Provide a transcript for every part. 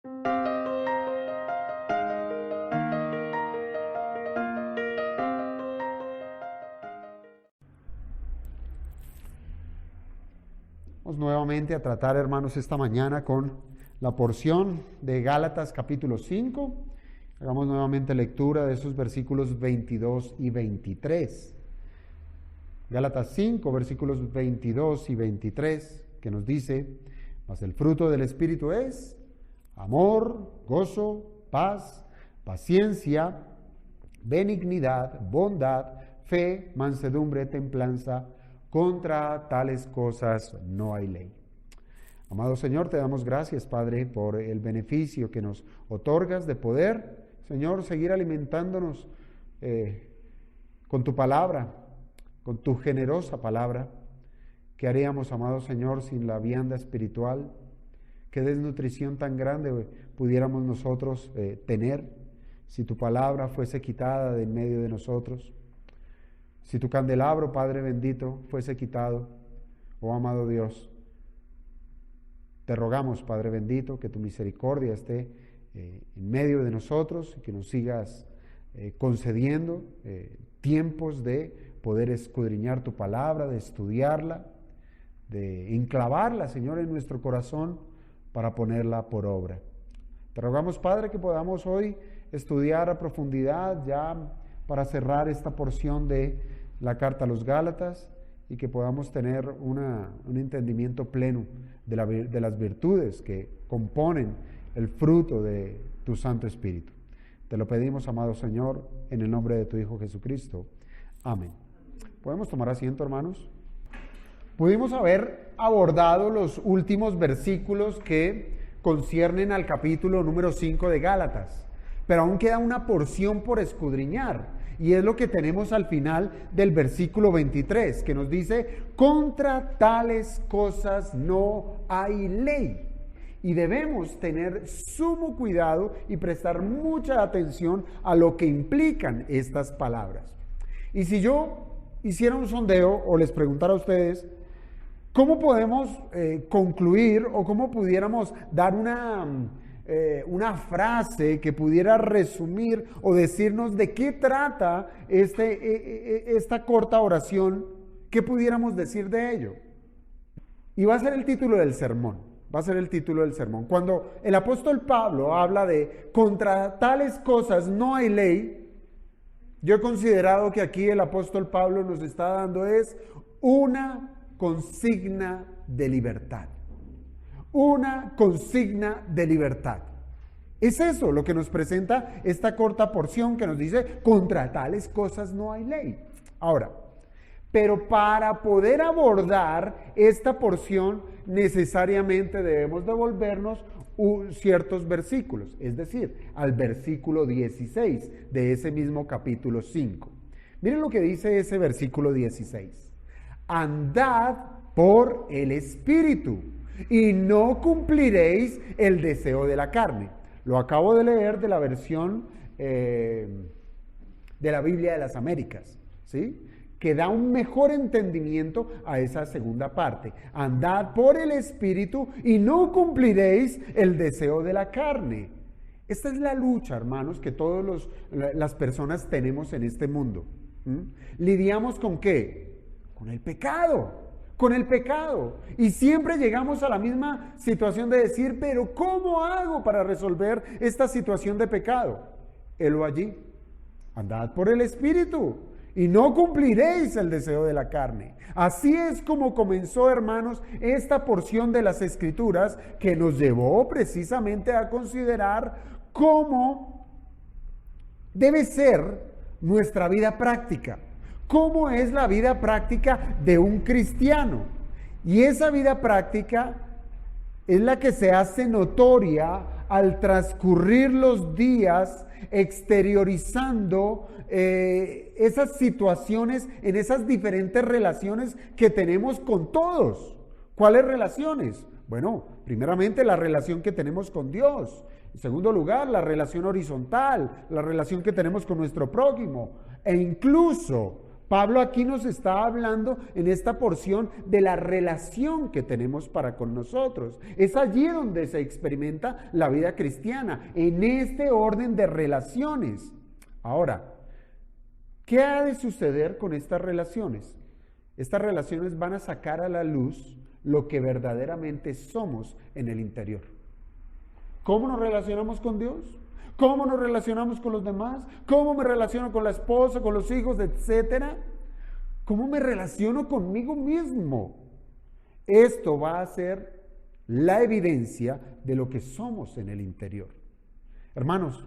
Vamos nuevamente a tratar, hermanos, esta mañana con la porción de Gálatas capítulo 5. Hagamos nuevamente lectura de esos versículos 22 y 23. Gálatas 5, versículos 22 y 23, que nos dice: mas el fruto del Espíritu es amor, gozo, paz, paciencia, benignidad, bondad, fe, mansedumbre, templanza. Contra tales cosas no hay ley. Amado Señor, te damos gracias, Padre, por el beneficio que nos otorgas de poder, Señor, seguir alimentándonos con tu palabra, con tu generosa palabra. ¿Qué haríamos, amado Señor, sin la vianda espiritual? ¿Qué desnutrición tan grande pudiéramos nosotros tener si tu palabra fuese quitada de en medio de nosotros? Si tu candelabro, Padre bendito, fuese quitado, oh amado Dios, te rogamos, Padre bendito, que tu misericordia esté en medio de nosotros y que nos sigas concediendo tiempos de poder escudriñar tu palabra, de estudiarla, de enclavarla, Señor, en nuestro corazón para ponerla por obra. Te rogamos, Padre, que podamos hoy estudiar a profundidad ya para cerrar esta porción de la carta a los Gálatas y que podamos tener un entendimiento pleno de las virtudes que componen el fruto de tu Santo Espíritu. Te lo pedimos, amado Señor, en el nombre de tu Hijo Jesucristo. Amén. ¿Podemos tomar asiento, hermanos? Pudimos haber abordado los últimos versículos que conciernen al capítulo número 5 de Gálatas, pero aún queda una porción por escudriñar, y es lo que tenemos al final del versículo 23, que nos dice: contra tales cosas no hay ley. Y debemos tener sumo cuidado y prestar mucha atención a lo que implican estas palabras. Y si yo hiciera un sondeo o les preguntara a ustedes, ¿cómo podemos concluir o cómo pudiéramos dar una frase que pudiera resumir o decirnos de qué trata esta corta oración? ¿Qué pudiéramos decir de ello? Y va a ser el título del sermón. Cuando el apóstol Pablo habla de contra tales cosas no hay ley, yo he considerado que aquí el apóstol Pablo nos está dando es una consigna de libertad. Una consigna de libertad. Es eso lo que nos presenta esta corta porción que nos dice: contra tales cosas no hay ley. Ahora, pero para poder abordar esta porción necesariamente debemos devolvernos ciertos versículos, es decir, al versículo 16 de ese mismo capítulo 5. Miren lo que dice ese versículo 16. Andad por el Espíritu y no cumpliréis el deseo de la carne. Lo acabo de leer de la versión de la Biblia de las Américas, ¿sí?, que da un mejor entendimiento a esa segunda parte. Andad por el Espíritu y no cumpliréis el deseo de la carne. Esta es la lucha, hermanos, que todas las personas tenemos en este mundo. ¿Lidiamos con qué? Con el pecado. Y siempre llegamos a la misma situación de decir: pero ¿cómo hago para resolver esta situación de pecado? Helo allí. Andad por el Espíritu y no cumpliréis el deseo de la carne. Así es como comenzó, hermanos, esta porción de las Escrituras, que nos llevó precisamente a considerar cómo debe ser nuestra vida práctica. ¿Cómo es la vida práctica de un cristiano? Y esa vida práctica es la que se hace notoria al transcurrir los días, exteriorizando esas situaciones en esas diferentes relaciones que tenemos con todos. ¿Cuáles relaciones? Bueno, primeramente la relación que tenemos con Dios. En segundo lugar, la relación horizontal, la relación que tenemos con nuestro prójimo. E incluso Pablo aquí nos está hablando en esta porción de la relación que tenemos para con nosotros. Es allí donde se experimenta la vida cristiana, en este orden de relaciones. Ahora, ¿qué ha de suceder con estas relaciones? Estas relaciones van a sacar a la luz lo que verdaderamente somos en el interior. ¿Cómo nos relacionamos con Dios? ¿Cómo nos relacionamos con los demás? ¿Cómo me relaciono con la esposa, con los hijos, etcétera? ¿Cómo me relaciono conmigo mismo? Esto va a ser la evidencia de lo que somos en el interior. Hermanos,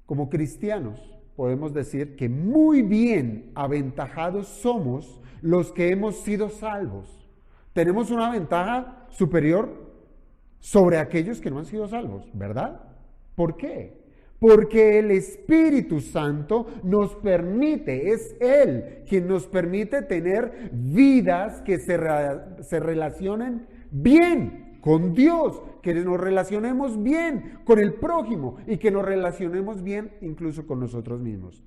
como cristianos podemos decir que muy bien aventajados somos los que hemos sido salvos. Tenemos una ventaja superior sobre aquellos que no han sido salvos, ¿verdad? ¿Por qué? Porque el Espíritu Santo nos permite, es Él quien nos permite tener vidas que se relacionen bien con Dios, que nos relacionemos bien con el prójimo y que nos relacionemos bien incluso con nosotros mismos.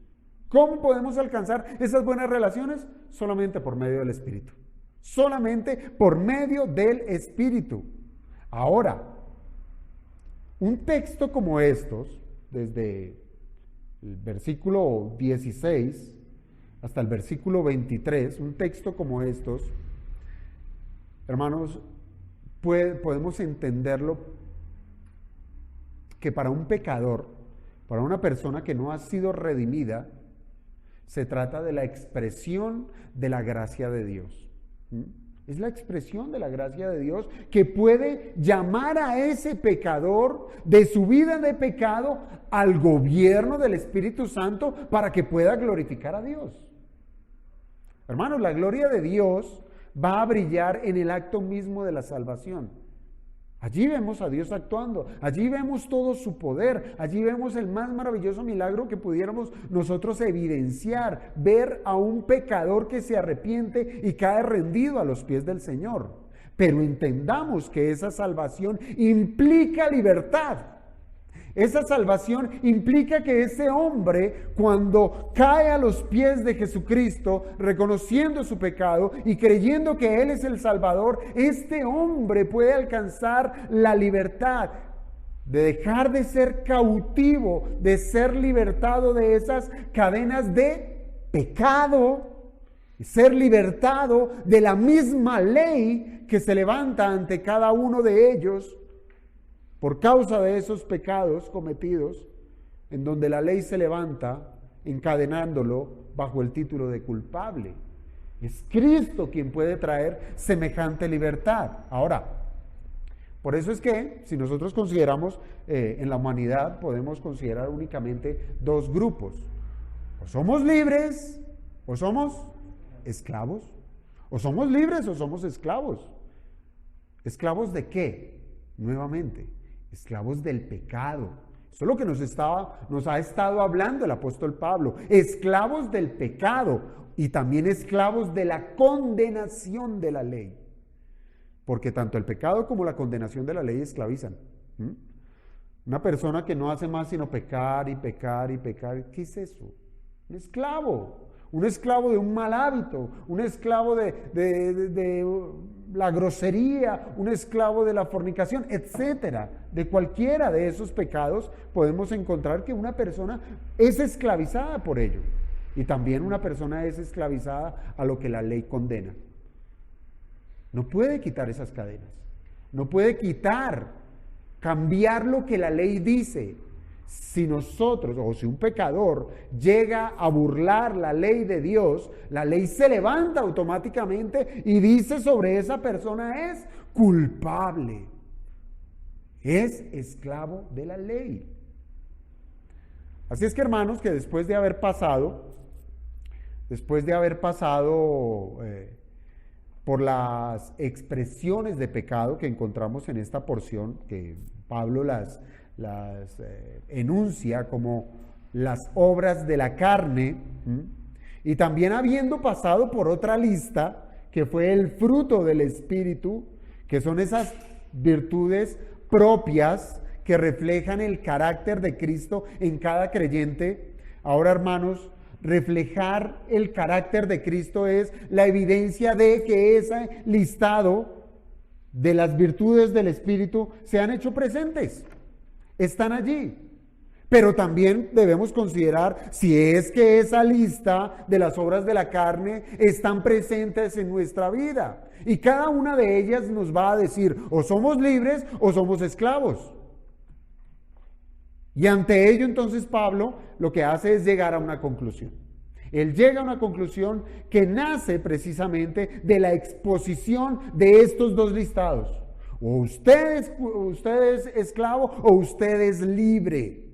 ¿Cómo podemos alcanzar esas buenas relaciones? Solamente por medio del Espíritu. Solamente por medio del Espíritu. Ahora, un texto como estos, desde el versículo 16 hasta el versículo 23, un texto como estos, hermanos, podemos entenderlo que para un pecador, para una persona que no ha sido redimida, se trata de la expresión de la gracia de Dios. Es la expresión de la gracia de Dios que puede llamar a ese pecador de su vida de pecado al gobierno del Espíritu Santo para que pueda glorificar a Dios. Hermanos, la gloria de Dios va a brillar en el acto mismo de la salvación. Allí vemos a Dios actuando, allí vemos todo su poder, allí vemos el más maravilloso milagro que pudiéramos nosotros evidenciar, ver a un pecador que se arrepiente y cae rendido a los pies del Señor. Pero entendamos que esa salvación implica libertad. Esa salvación implica que ese hombre, cuando cae a los pies de Jesucristo, reconociendo su pecado y creyendo que Él es el Salvador, este hombre puede alcanzar la libertad de dejar de ser cautivo, de ser libertado de esas cadenas de pecado, ser libertado de la misma ley que se levanta ante cada uno de ellos, por causa de esos pecados cometidos, en donde la ley se levanta encadenándolo bajo el título de culpable. Es Cristo quien puede traer semejante libertad. Ahora, por eso es que si nosotros consideramos en la humanidad, podemos considerar únicamente dos grupos. O somos libres o somos esclavos. O somos libres o somos esclavos. ¿Esclavos de qué? Nuevamente, esclavos del pecado. Eso es lo que nos ha estado hablando el apóstol Pablo. Esclavos del pecado y también esclavos de la condenación de la ley. Porque tanto el pecado como la condenación de la ley esclavizan. Una persona que no hace más sino pecar y pecar y pecar, ¿qué es eso? Un esclavo de un mal hábito, un esclavo de la grosería, un esclavo de la fornicación, etcétera. De cualquiera de esos pecados podemos encontrar que una persona es esclavizada por ello. Y también una persona es esclavizada a lo que la ley condena. No puede quitar esas cadenas. No puede cambiar lo que la ley dice. Si nosotros, o si un pecador llega a burlar la ley de Dios, la ley se levanta automáticamente y dice sobre esa persona es culpable. Es esclavo de la ley. Así es que, hermanos, que después de haber pasado por las expresiones de pecado que encontramos en esta porción, que Pablo las enuncia como las obras de la carne, y también habiendo pasado por otra lista, que fue el fruto del Espíritu, que son esas virtudes propias que reflejan el carácter de Cristo en cada creyente. Ahora, hermanos, reflejar el carácter de Cristo es la evidencia de que ese listado de las virtudes del Espíritu se han hecho presentes, están allí. Pero también debemos considerar si es que esa lista de las obras de la carne están presentes en nuestra vida. Y cada una de ellas nos va a decir, o somos libres o somos esclavos. Y ante ello entonces Pablo lo que hace es llegar a una conclusión. Él llega a una conclusión que nace precisamente de la exposición de estos dos listados. O usted es esclavo o usted es libre.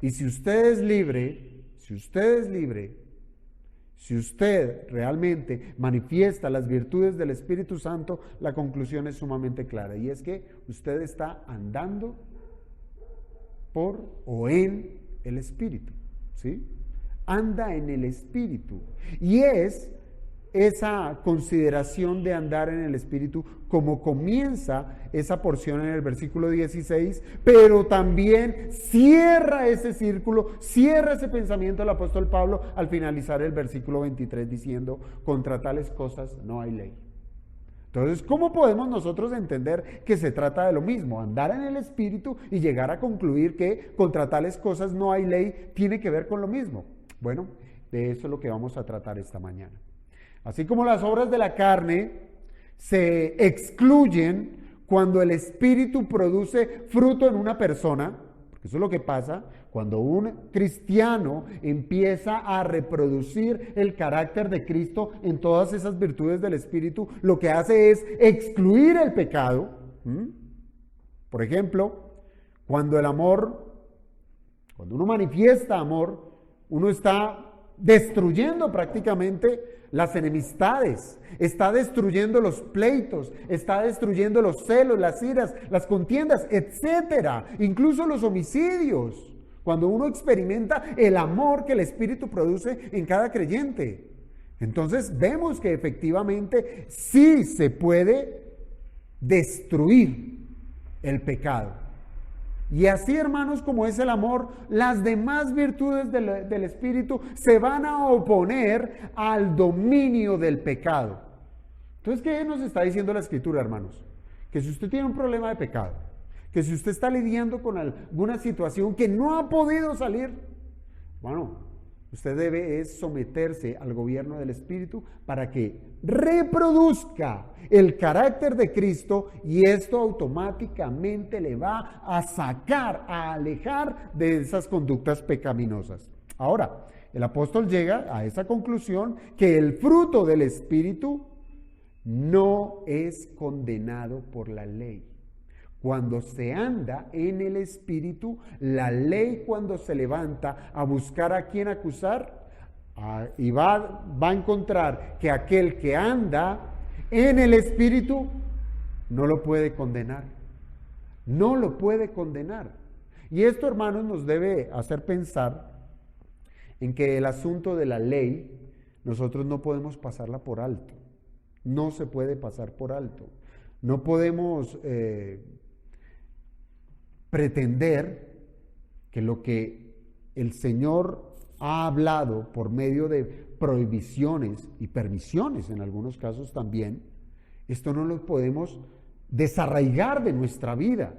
Y si usted es libre, si usted realmente manifiesta las virtudes del Espíritu Santo, la conclusión es sumamente clara. Y es que usted está andando por o en el Espíritu. ¿Sí? Anda en el Espíritu. Y es esa consideración de andar en el Espíritu como comienza esa porción en el versículo 16, pero también cierra ese círculo, cierra ese pensamiento del apóstol Pablo al finalizar el versículo 23 diciendo, contra tales cosas no hay ley. Entonces, ¿cómo podemos nosotros entender que se trata de lo mismo? Andar en el Espíritu y llegar a concluir que contra tales cosas no hay ley tiene que ver con lo mismo. Bueno, de eso es lo que vamos a tratar esta mañana. Así como las obras de la carne se excluyen cuando el Espíritu produce fruto en una persona, porque eso es lo que pasa, cuando un cristiano empieza a reproducir el carácter de Cristo en todas esas virtudes del Espíritu, lo que hace es excluir el pecado. Por ejemplo, cuando uno manifiesta amor, uno está destruyendo prácticamente las enemistades, está destruyendo los pleitos, está destruyendo los celos, las iras, las contiendas, etcétera, incluso los homicidios. Cuando uno experimenta el amor que el Espíritu produce en cada creyente, entonces vemos que efectivamente sí se puede destruir el pecado. Y así, hermanos, como es el amor, las demás virtudes del Espíritu se van a oponer al dominio del pecado. Entonces, ¿qué nos está diciendo la Escritura, hermanos? Que si usted tiene un problema de pecado, que si usted está lidiando con alguna situación que no ha podido salir, bueno, usted debe someterse al gobierno del Espíritu para que reproduzca el carácter de Cristo y esto automáticamente le va a sacar, a alejar de esas conductas pecaminosas. Ahora, el apóstol llega a esa conclusión que el fruto del Espíritu no es condenado por la ley. Cuando se anda en el Espíritu, la ley cuando se levanta a buscar a quién acusar, y va a encontrar que aquel que anda en el Espíritu no lo puede condenar. No lo puede condenar. Y esto, hermanos, nos debe hacer pensar en que el asunto de la ley nosotros no podemos pasarla por alto. No se puede pasar por alto. No podemos pretender que lo que el Señor ha hablado por medio de prohibiciones y permisiones en algunos casos también, esto no lo podemos desarraigar de nuestra vida,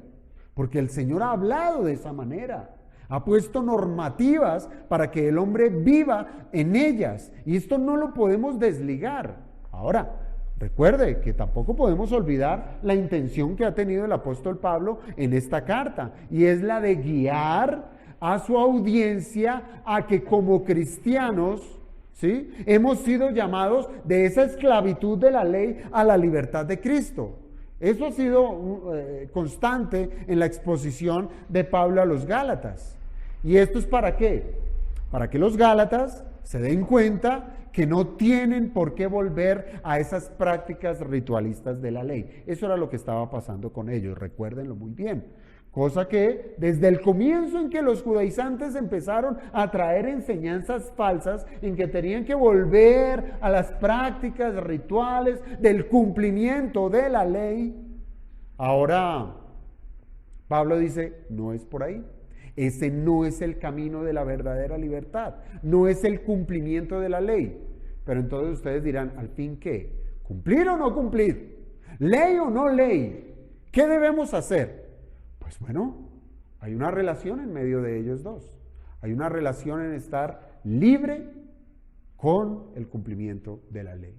porque el Señor ha hablado de esa manera, ha puesto normativas para que el hombre viva en ellas, y esto no lo podemos desligar. Ahora, recuerde que tampoco podemos olvidar la intención que ha tenido el apóstol Pablo en esta carta, y es la de guiar a su audiencia a que como cristianos, ¿sí?, hemos sido llamados de esa esclavitud de la ley a la libertad de Cristo. Eso ha sido constante en la exposición de Pablo a los Gálatas. ¿Y esto es para qué? Para que los Gálatas se den cuenta que no tienen por qué volver a esas prácticas ritualistas de la ley. Eso era lo que estaba pasando con ellos, recuérdenlo muy bien. Cosa que desde el comienzo en que los judaizantes empezaron a traer enseñanzas falsas en que tenían que volver a las prácticas rituales del cumplimiento de la ley, ahora Pablo dice, no es por ahí. Ese no es el camino de la verdadera libertad, no es el cumplimiento de la ley. Pero entonces ustedes dirán, ¿al fin qué? ¿Cumplir o no cumplir? ¿Ley o no ley? ¿Qué debemos hacer? Pues bueno, hay una relación en medio de ellos dos. Hay una relación en estar libre con el cumplimiento de la ley.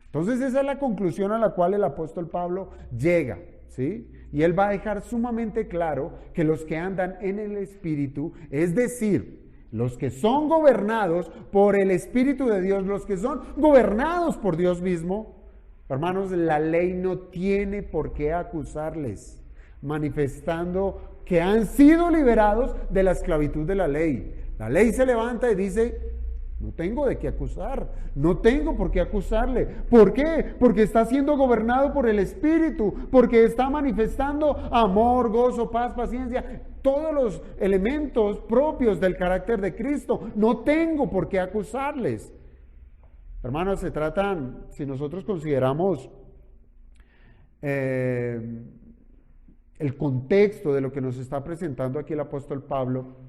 Entonces esa es la conclusión a la cual el apóstol Pablo llega, ¿sí? Y él va a dejar sumamente claro que los que andan en el Espíritu, es decir, los que son gobernados por el Espíritu de Dios, los que son gobernados por Dios mismo, hermanos, la ley no tiene por qué acusarles, manifestando que han sido liberados de la esclavitud de la ley. La ley se levanta y dice, no tengo de qué acusar, no tengo por qué acusarle. ¿Por qué? Porque está siendo gobernado por el Espíritu, porque está manifestando amor, gozo, paz, paciencia, todos los elementos propios del carácter de Cristo. No tengo por qué acusarles. Hermanos, se tratan, si nosotros consideramos el contexto de lo que nos está presentando aquí el apóstol Pablo,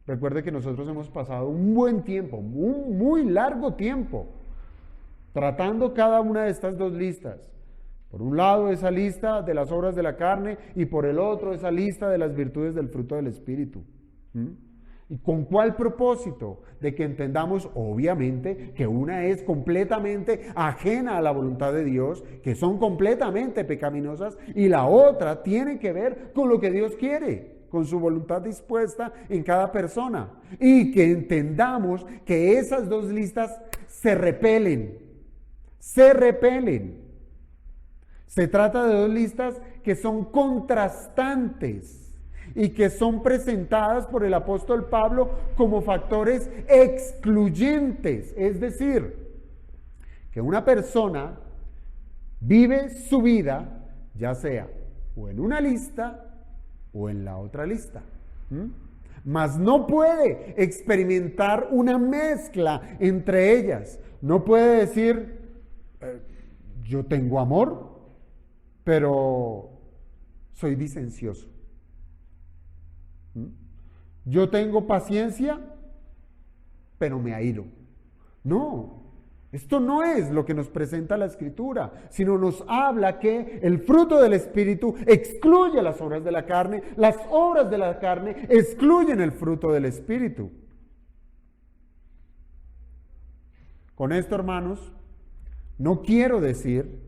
recuerde que nosotros hemos pasado un buen tiempo, un muy largo tiempo, tratando cada una de estas dos listas. Por un lado, esa lista de las obras de la carne y por el otro, esa lista de las virtudes del fruto del Espíritu. ¿Y con cuál propósito? De que entendamos, obviamente, que una es completamente ajena a la voluntad de Dios, que son completamente pecaminosas, y la otra tiene que ver con lo que Dios quiere, con su voluntad dispuesta en cada persona, y que entendamos que esas dos listas se repelen. Se trata de dos listas que son contrastantes y que son presentadas por el apóstol Pablo como factores excluyentes, es decir, que una persona vive su vida ya sea o en una lista o en la otra lista. Mas no puede experimentar una mezcla entre ellas. No puede decir, yo tengo amor, pero soy disencioso. Yo tengo paciencia, pero me airo. No. Esto no es lo que nos presenta la Escritura, sino nos habla que el fruto del Espíritu excluye las obras de la carne, las obras de la carne excluyen el fruto del Espíritu. Con esto, hermanos, no quiero decir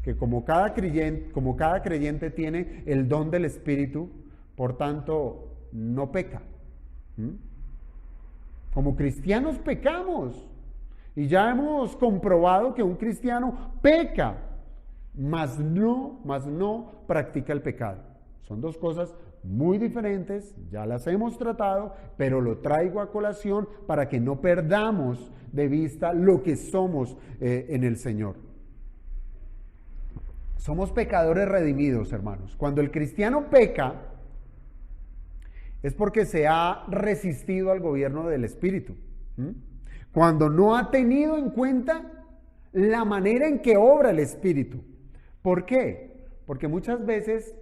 que como cada creyente tiene el don del Espíritu, por tanto, no peca. Como cristianos pecamos. Y ya hemos comprobado que un cristiano peca, mas no practica el pecado. Son dos cosas muy diferentes, ya las hemos tratado, pero lo traigo a colación para que no perdamos de vista lo que somos en el Señor. Somos pecadores redimidos, hermanos. Cuando el cristiano peca, es porque se ha resistido al gobierno del Espíritu. Cuando no ha tenido en cuenta la manera en que obra el Espíritu. ¿Por qué? Porque muchas veces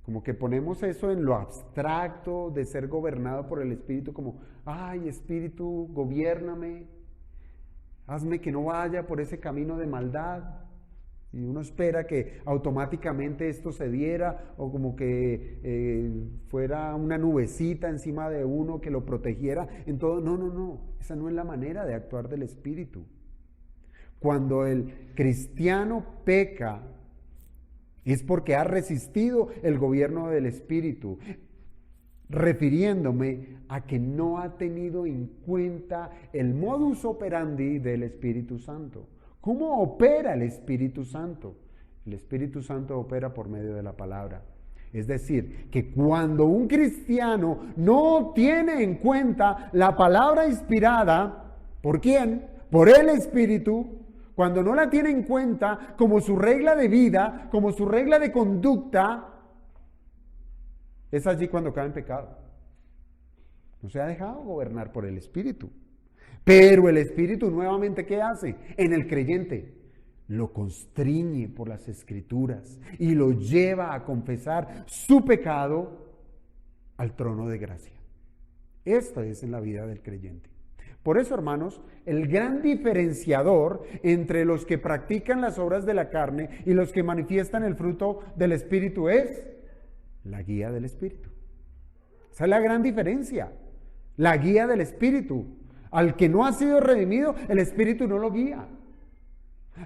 como que ponemos eso en lo abstracto de ser gobernado por el Espíritu, como, ay, Espíritu, gobiérname, hazme que no vaya por ese camino de maldad. Y uno espera que automáticamente esto se diera, o como que fuera una nubecita encima de uno que lo protegiera en todo. No, esa no es la manera de actuar del Espíritu. Cuando el cristiano peca, es porque ha resistido el gobierno del Espíritu, refiriéndome a que no ha tenido en cuenta el modus operandi del Espíritu Santo. ¿Cómo opera el Espíritu Santo? El Espíritu Santo opera por medio de la palabra. Es decir, que cuando un cristiano no tiene en cuenta la palabra inspirada, ¿por quién? Por el Espíritu. Cuando no la tiene en cuenta como su regla de vida, como su regla de conducta, es allí cuando cae en pecado. No se ha dejado gobernar por el Espíritu. Pero el Espíritu nuevamente, ¿qué hace? En el creyente lo constriñe por las Escrituras y lo lleva a confesar su pecado al trono de gracia. Esta es en la vida del creyente. Por eso, hermanos, el gran diferenciador entre los que practican las obras de la carne y los que manifiestan el fruto del Espíritu es la guía del Espíritu. Esa es la gran diferencia, la guía del Espíritu. Al que no ha sido redimido, el Espíritu no lo guía.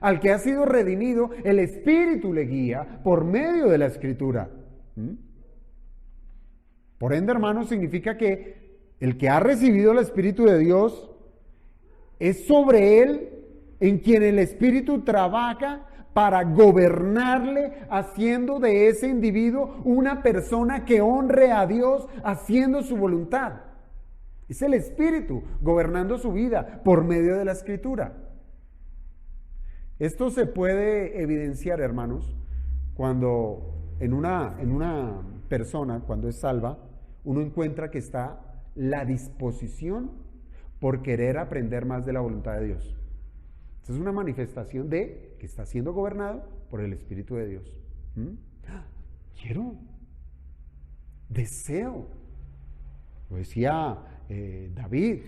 Al que ha sido redimido, el Espíritu le guía por medio de la Escritura. Por ende, hermanos, significa que el que ha recibido el Espíritu de Dios es sobre él en quien el Espíritu trabaja para gobernarle, haciendo de ese individuo una persona que honre a Dios haciendo su voluntad. Es el Espíritu gobernando su vida por medio de la Escritura. Esto se puede evidenciar, hermanos, cuando en una persona, cuando es salva, uno encuentra que está la disposición por querer aprender más de la voluntad de Dios. Esta es una manifestación de que está siendo gobernado por el Espíritu de Dios. Quiero, deseo. Lo decía David,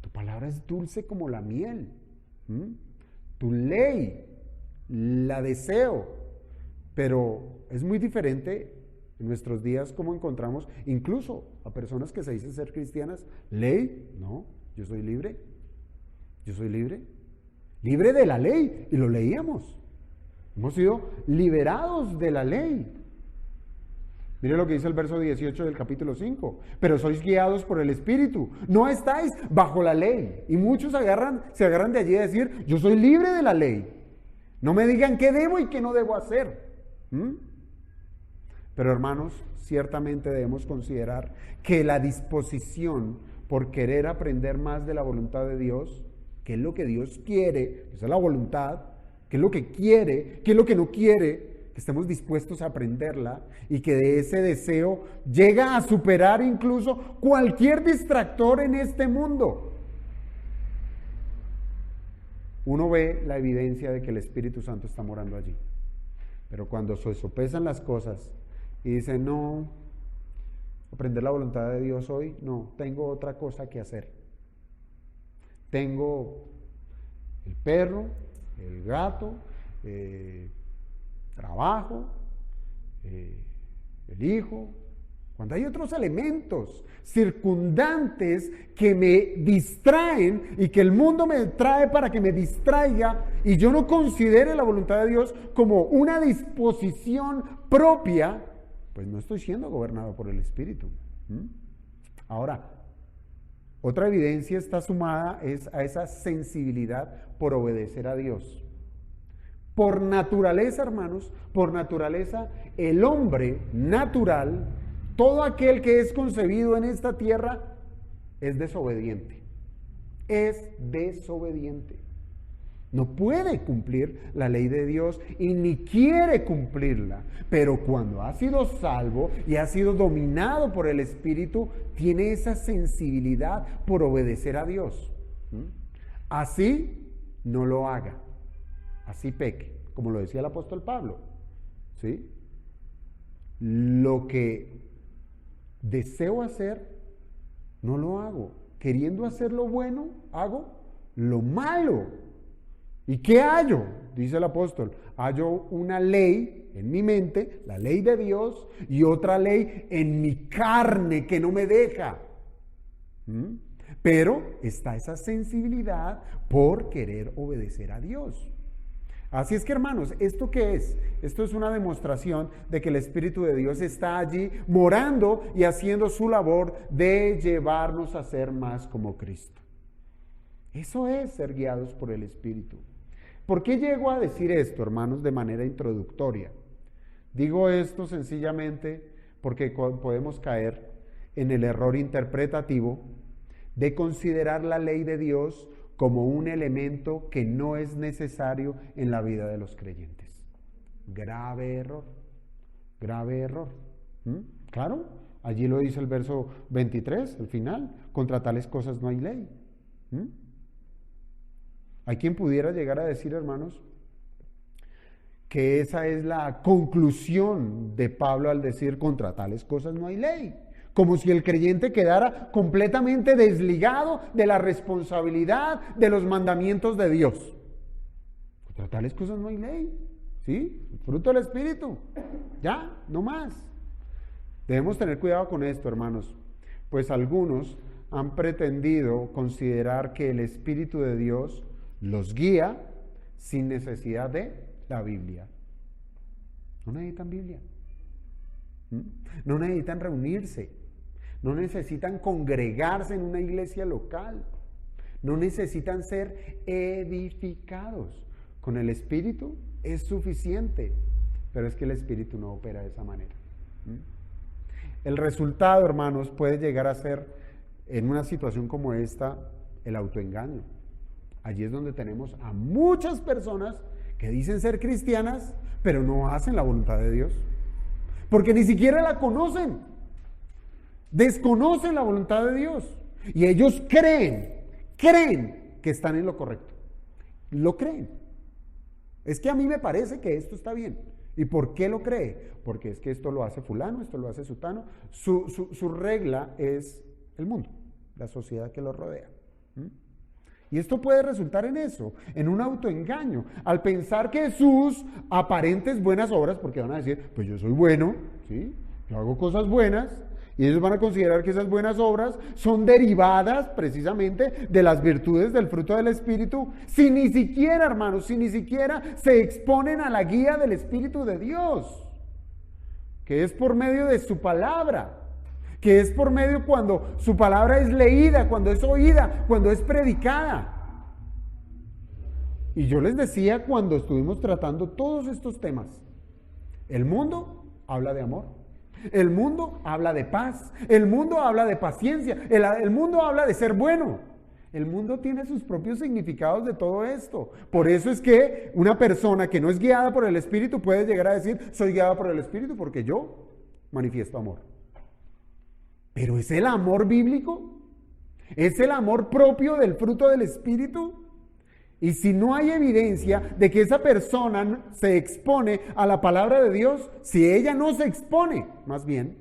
tu palabra es dulce como la miel. Tu ley la deseo. Pero es muy diferente en nuestros días como encontramos incluso a personas que se dicen ser cristianas. Ley, no, yo soy libre. Yo soy libre. Libre de la ley. Y lo leíamos. Hemos sido liberados de la ley. Mire lo que dice el verso 18 del capítulo 5. Pero sois guiados por el Espíritu. No estáis bajo la ley. Y muchos se agarran de allí a decir, yo soy libre de la ley. No me digan qué debo y qué no debo hacer. Pero hermanos, ciertamente debemos considerar que la disposición por querer aprender más de la voluntad de Dios, qué es lo que Dios quiere, esa es la voluntad, qué es lo que quiere, qué es lo que no quiere, que estemos dispuestos a aprenderla y que de ese deseo llega a superar incluso cualquier distractor en este mundo. Uno ve la evidencia de que el Espíritu Santo está morando allí. Pero cuando se sopesan las cosas y dicen, no, aprender la voluntad de Dios hoy, no, tengo otra cosa que hacer. Tengo el perro, el gato, trabajo, el hijo. Cuando hay otros elementos circundantes que me distraen y que el mundo me trae para que me distraiga y yo no considere la voluntad de Dios como una disposición propia, pues no estoy siendo gobernado por el Espíritu. Ahora, otra evidencia está sumada a esa sensibilidad por obedecer a Dios. Por naturaleza, hermanos, por naturaleza, el hombre natural, todo aquel que es concebido en esta tierra, es desobediente. Es desobediente. No puede cumplir la ley de Dios y ni quiere cumplirla. Pero cuando ha sido salvo y ha sido dominado por el Espíritu, tiene esa sensibilidad por obedecer a Dios. Así no lo haga. Así peque, como lo decía el apóstol Pablo. ¿Sí? Lo que deseo hacer, no lo hago. Queriendo hacer lo bueno, hago lo malo. ¿Y qué hallo? Dice el apóstol. Hallo una ley en mi mente, la ley de Dios, y otra ley en mi carne que no me deja. Pero está esa sensibilidad por querer obedecer a Dios. Así es que, hermanos, ¿esto qué es? Esto es una demostración de que el Espíritu de Dios está allí morando y haciendo su labor de llevarnos a ser más como Cristo. Eso es ser guiados por el Espíritu. ¿Por qué llego a decir esto, hermanos, de manera introductoria? Digo esto sencillamente porque podemos caer en el error interpretativo de considerar la ley de Dios como un elemento que no es necesario en la vida de los creyentes. Grave error, grave error. Claro, allí lo dice el verso 23, el final, contra tales cosas no hay ley. Hay quien pudiera llegar a decir, hermanos, que esa es la conclusión de Pablo al decir contra tales cosas no hay ley. Como si el creyente quedara completamente desligado de la responsabilidad de los mandamientos de Dios. Contra tales cosas no hay ley. ¿Sí? Fruto del Espíritu. Ya, no más. Debemos tener cuidado con esto, hermanos, pues algunos han pretendido considerar que el Espíritu de Dios los guía sin necesidad de la Biblia. No necesitan Biblia. No necesitan reunirse. No necesitan congregarse en una iglesia local. No necesitan ser edificados. Con el Espíritu es suficiente. Pero es que el Espíritu no opera de esa manera. El resultado, hermanos, puede llegar a ser, en una situación como esta, el autoengaño. Allí es donde tenemos a muchas personas que dicen ser cristianas, pero no hacen la voluntad de Dios. Porque ni siquiera la conocen. Desconocen la voluntad de Dios. Y ellos creen que están en lo correcto. Lo creen. Es que a mí me parece que esto está bien. ¿Y por qué lo cree? Porque es que esto lo hace fulano, esto lo hace sutano. Su regla es el mundo, la sociedad que lo rodea. Y esto puede resultar en eso, en un autoengaño, al pensar que sus aparentes buenas obras, porque van a decir, pues yo soy bueno, ¿sí? Yo hago cosas buenas, y ellos van a considerar que esas buenas obras son derivadas precisamente de las virtudes del fruto del Espíritu, si ni siquiera, hermanos, si ni siquiera se exponen a la guía del Espíritu de Dios, que es por medio de su palabra, que es por medio cuando su palabra es leída, cuando es oída, cuando es predicada. Y yo les decía cuando estuvimos tratando todos estos temas, el mundo habla de amor. El mundo habla de paz, el mundo habla de paciencia, el mundo habla de ser bueno. El mundo tiene sus propios significados de todo esto. Por eso es que una persona que no es guiada por el Espíritu puede llegar a decir, soy guiada por el Espíritu porque yo manifiesto amor. Pero ¿es el amor bíblico? ¿Es el amor propio del fruto del Espíritu? Y si no hay evidencia de que esa persona se expone a la palabra de Dios, si ella no se expone, más bien,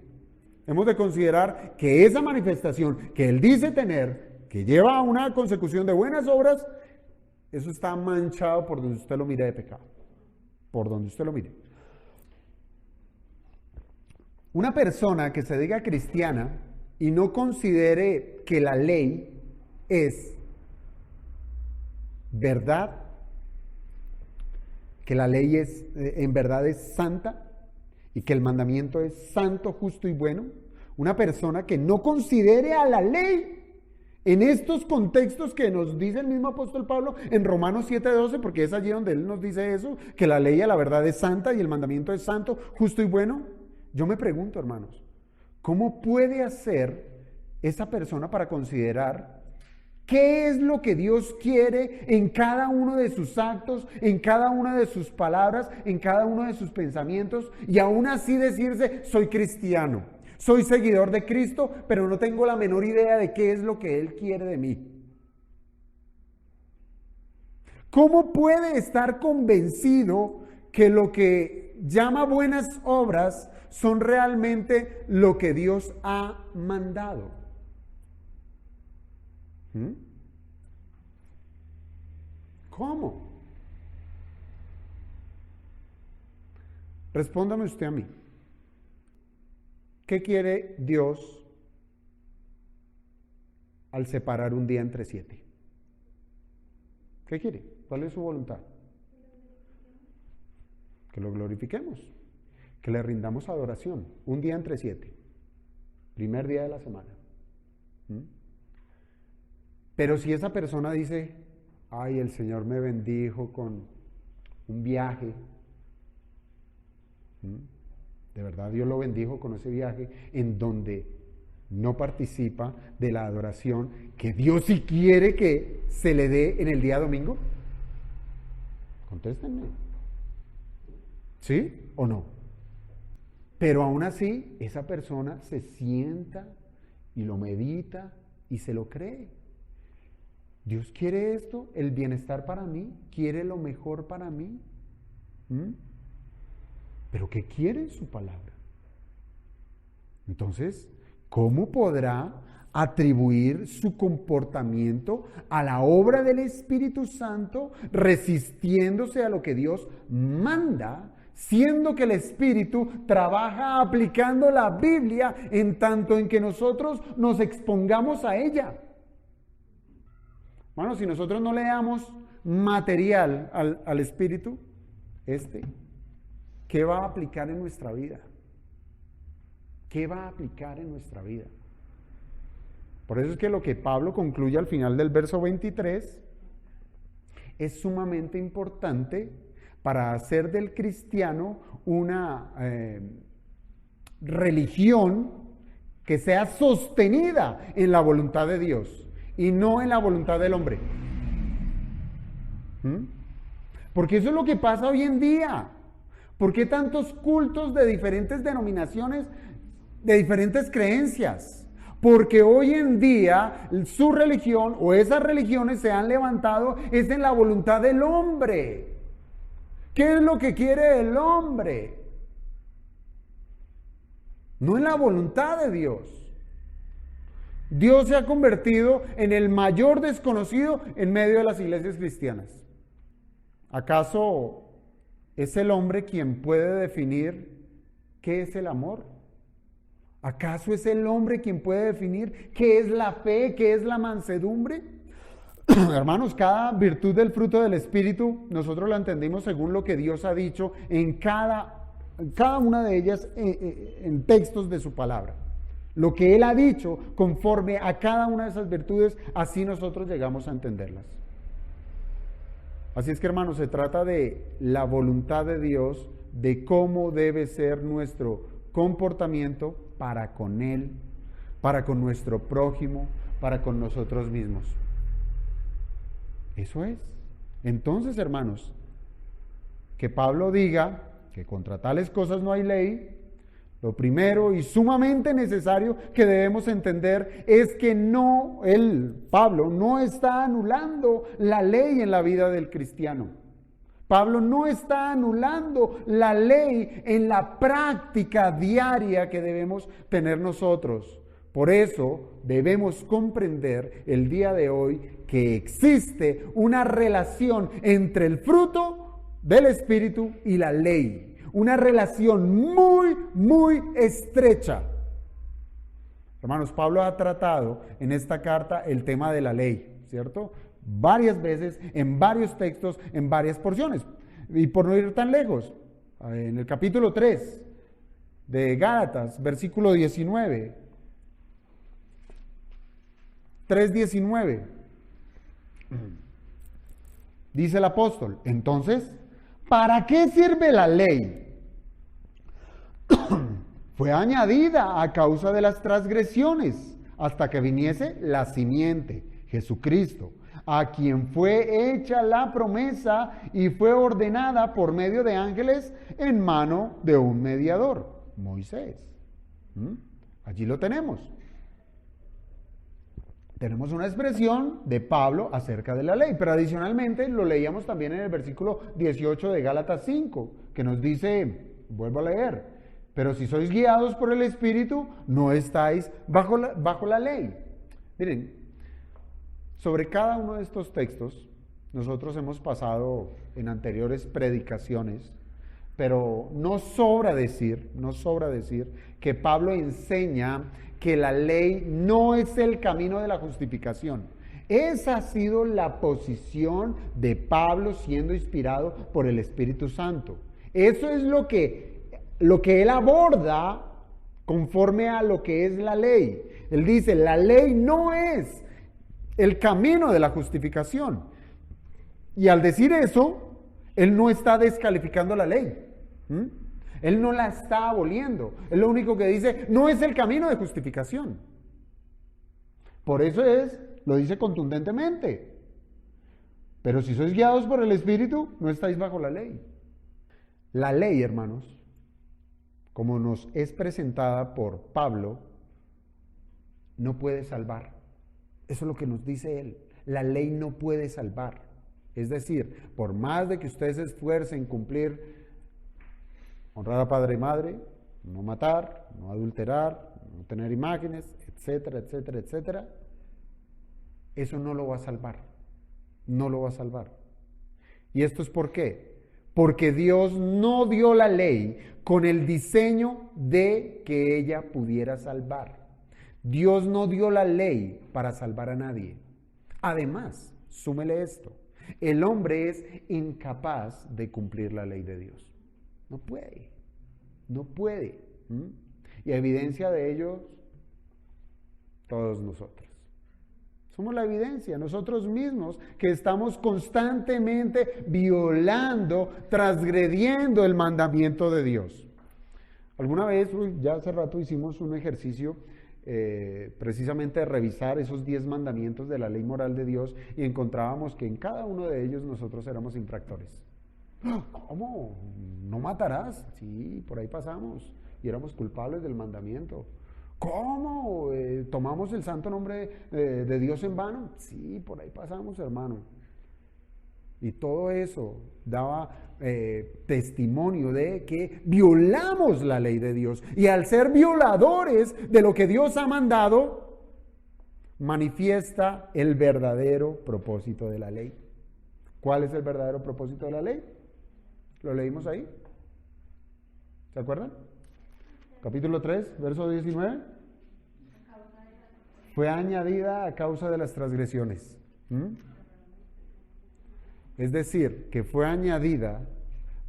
hemos de considerar que esa manifestación que él dice tener, que lleva a una consecución de buenas obras, eso está manchado por donde usted lo mire de pecado. Por donde usted lo mire. Una persona que se diga cristiana y no considere que la ley es verdad, que la ley es en verdad es santa y que el mandamiento es santo, justo y bueno, una persona que no considere a la ley en estos contextos que nos dice el mismo apóstol Pablo en Romanos 7:12, porque es allí donde él nos dice eso, que la ley a la verdad es santa y el mandamiento es santo, justo y bueno. Yo me pregunto, hermanos, ¿cómo puede hacer esa persona para considerar qué es lo que Dios quiere en cada uno de sus actos, en cada una de sus palabras, en cada uno de sus pensamientos, y aún así decirse, soy cristiano, soy seguidor de Cristo, pero no tengo la menor idea de qué es lo que Él quiere de mí? ¿Cómo puede estar convencido que lo que llama buenas obras son realmente lo que Dios ha mandado? ¿Cómo? Respóndame usted a mí. ¿Qué quiere Dios al separar un día entre 7? ¿Qué quiere? ¿Cuál es su voluntad? Que lo glorifiquemos, que le rindamos adoración. Un día entre 7, primer día de la semana. Pero si esa persona dice, ay, el Señor me bendijo con un viaje, de verdad Dios lo bendijo con ese viaje en donde no participa de la adoración que Dios sí quiere que se le dé en el día domingo, contéstenme, ¿sí o no? Pero aún así esa persona se sienta y lo medita y se lo cree. Dios quiere esto, el bienestar para mí, quiere lo mejor para mí. pero ¿qué quiere en su palabra? Entonces, ¿cómo podrá atribuir su comportamiento a la obra del Espíritu Santo, resistiéndose a lo que Dios manda, siendo que el Espíritu trabaja aplicando la Biblia en tanto en que nosotros nos expongamos a ella? Bueno, si nosotros no le damos material al Espíritu, ¿qué va a aplicar en nuestra vida? ¿Qué va a aplicar en nuestra vida? Por eso es que lo que Pablo concluye al final del verso 23 es sumamente importante para hacer del cristiano una religión que sea sostenida en la voluntad de Dios y no en la voluntad del hombre. Porque eso es lo que pasa hoy en día. ¿Por qué tantos cultos de diferentes denominaciones, de diferentes creencias? Porque hoy en día su religión o esas religiones se han levantado es en la voluntad del hombre. ¿Qué es lo que quiere el hombre? No en la voluntad de Dios. Dios se ha convertido en el mayor desconocido en medio de las iglesias cristianas. ¿Acaso es el hombre quien puede definir qué es el amor? ¿Acaso es el hombre quien puede definir qué es la fe, qué es la mansedumbre? Hermanos, cada virtud del fruto del Espíritu, nosotros la entendimos según lo que Dios ha dicho en cada una de ellas en textos de su palabra. Lo que Él ha dicho conforme a cada una de esas virtudes, así nosotros llegamos a entenderlas. Así es que, hermanos, se trata de la voluntad de Dios, de cómo debe ser nuestro comportamiento para con Él, para con nuestro prójimo, para con nosotros mismos. Eso es. Entonces, hermanos, que Pablo diga que contra tales cosas no hay ley, lo primero y sumamente necesario que debemos entender es que Pablo no está anulando la ley en la vida del cristiano. Pablo no está anulando la ley en la práctica diaria que debemos tener nosotros. Por eso debemos comprender el día de hoy que existe una relación entre el fruto del Espíritu y la ley. Una relación muy, muy estrecha. Hermanos, Pablo ha tratado en esta carta el tema de la ley, ¿cierto? Varias veces, en varios textos, en varias porciones. Y por no ir tan lejos, en el capítulo 3 de Gálatas, versículo 19, 3:19, dice el apóstol: entonces, ¿para qué sirve la ley? Fue añadida a causa de las transgresiones, hasta que viniese la simiente, Jesucristo, a quien fue hecha la promesa y fue ordenada por medio de ángeles en mano de un mediador, Moisés. Allí lo tenemos. Tenemos una expresión de Pablo acerca de la ley, pero adicionalmente lo leíamos también en el versículo 18 de Gálatas 5, que nos dice, vuelvo a leer: pero si sois guiados por el Espíritu, no estáis bajo la ley. Miren, sobre cada uno de estos textos, nosotros hemos pasado en anteriores predicaciones, pero no sobra decir que Pablo enseña que la ley no es el camino de la justificación. Esa ha sido la posición de Pablo siendo inspirado por el Espíritu Santo. Eso es lo que él aborda conforme a lo que es la ley. Él dice, la ley no es el camino de la justificación. Y al decir eso, él no está descalificando la ley. Él no la está aboliendo. Él lo único que dice, no es el camino de justificación. Por eso lo dice contundentemente. Pero si sois guiados por el Espíritu, no estáis bajo la ley. La ley, hermanos, como nos es presentada por Pablo, no puede salvar. Eso es lo que nos dice él. La ley no puede salvar. Es decir, por más de que ustedes se esfuercen en cumplir honrar a padre y madre, no matar, no adulterar, no tener imágenes, etcétera, etcétera, etcétera, eso no lo va a salvar, no lo va a salvar. ¿Y esto es por qué? Porque Dios no dio la ley con el diseño de que ella pudiera salvar. Dios no dio la ley para salvar a nadie. Además, súmele esto, el hombre es incapaz de cumplir la ley de Dios. No puede, no puede. Y evidencia de ello, todos nosotros. Somos la evidencia, nosotros mismos, que estamos constantemente violando, transgrediendo el mandamiento de Dios. Alguna vez, ya hace rato hicimos un ejercicio precisamente de revisar esos 10 mandamientos de la ley moral de Dios y encontrábamos que en cada uno de ellos nosotros éramos infractores. ¿Cómo? ¿No matarás? Sí, por ahí pasamos y éramos culpables del mandamiento. ¿Cómo? ¿Tomamos el santo nombre de Dios en vano? Sí, por ahí pasamos, hermano. Y todo eso daba testimonio de que violamos la ley de Dios. Y al ser violadores de lo que Dios ha mandado, manifiesta el verdadero propósito de la ley. ¿Cuál es el verdadero propósito de la ley? ¿Lo leímos ahí? ¿Se acuerdan? Capítulo 3, verso 19. Fue añadida a causa de las transgresiones. Es decir, que fue añadida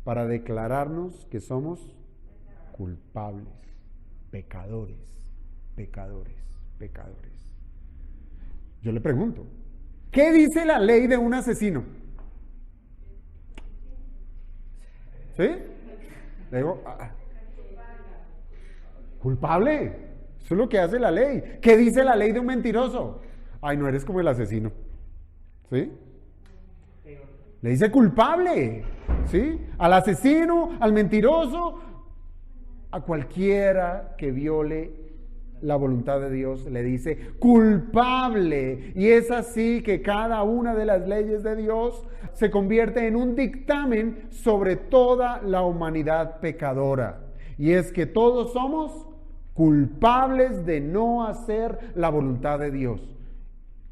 para declararnos que somos culpables, pecadores, pecadores, pecadores. Yo le pregunto, ¿qué dice la ley de un asesino? ¿Sí? Le digo, culpable. Eso es lo que hace la ley. ¿Qué dice la ley de un mentiroso? Ay, no eres como el asesino. ¿Sí? Le dice culpable. ¿Sí? Al asesino, al mentiroso, a cualquiera que viole la voluntad de Dios, le dice culpable. Y es así que cada una de las leyes de Dios se convierte en un dictamen sobre toda la humanidad pecadora. Y es que todos somos culpables de no hacer la voluntad de Dios.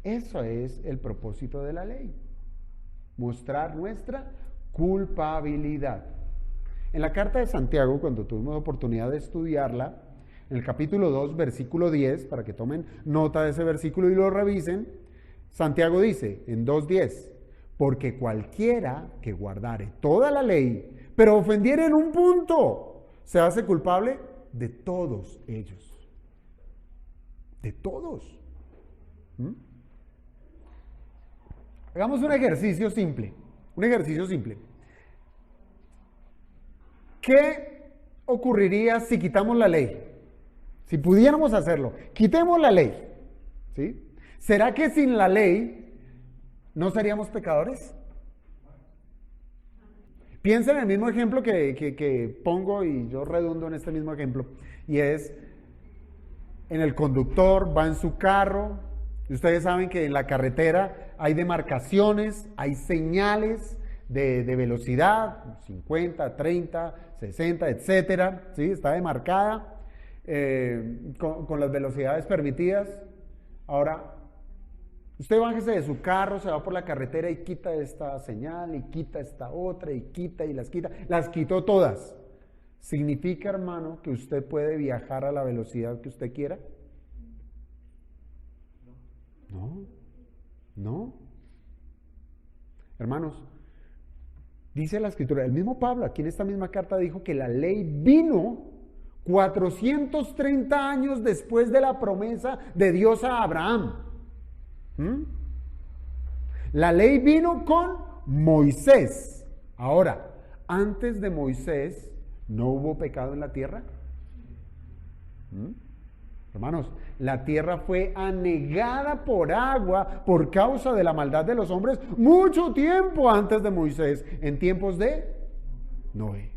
Eso es el propósito de la ley. Mostrar nuestra culpabilidad. En la carta de Santiago, cuando tuvimos oportunidad de estudiarla, en el capítulo 2, versículo 10, para que tomen nota de ese versículo y lo revisen, Santiago dice en 2:10, porque cualquiera que guardare toda la ley, pero ofendiere en un punto, se hace culpable de todos ellos. De todos. Hagamos un ejercicio simple. Un ejercicio simple. ¿Qué ocurriría si quitamos la ley? Si pudiéramos hacerlo, quitemos la ley. ¿Sí? ¿Será que sin la ley no seríamos pecadores? Piensa en el mismo ejemplo que pongo y yo redundo en este mismo ejemplo. Y es, en el conductor, va en su carro. Y ustedes saben que en la carretera hay demarcaciones, hay señales de velocidad, 50, 30, 60, etcétera. ¿Sí? Está demarcada con las velocidades permitidas. Ahora, usted bájese de su carro, se va por la carretera y quita esta señal, y quita esta otra, y quita y las quita. Las quitó todas. ¿Significa, hermano, que usted puede viajar a la velocidad que usted quiera? No. Hermanos, dice la Escritura, el mismo Pablo aquí en esta misma carta dijo que la ley vino 430 años después de la promesa de Dios a Abraham. La ley vino con Moisés. Ahora, antes de Moisés, ¿no hubo pecado en la tierra? Hermanos, la tierra fue anegada por agua por causa de la maldad de los hombres mucho tiempo antes de Moisés, en tiempos de Noé.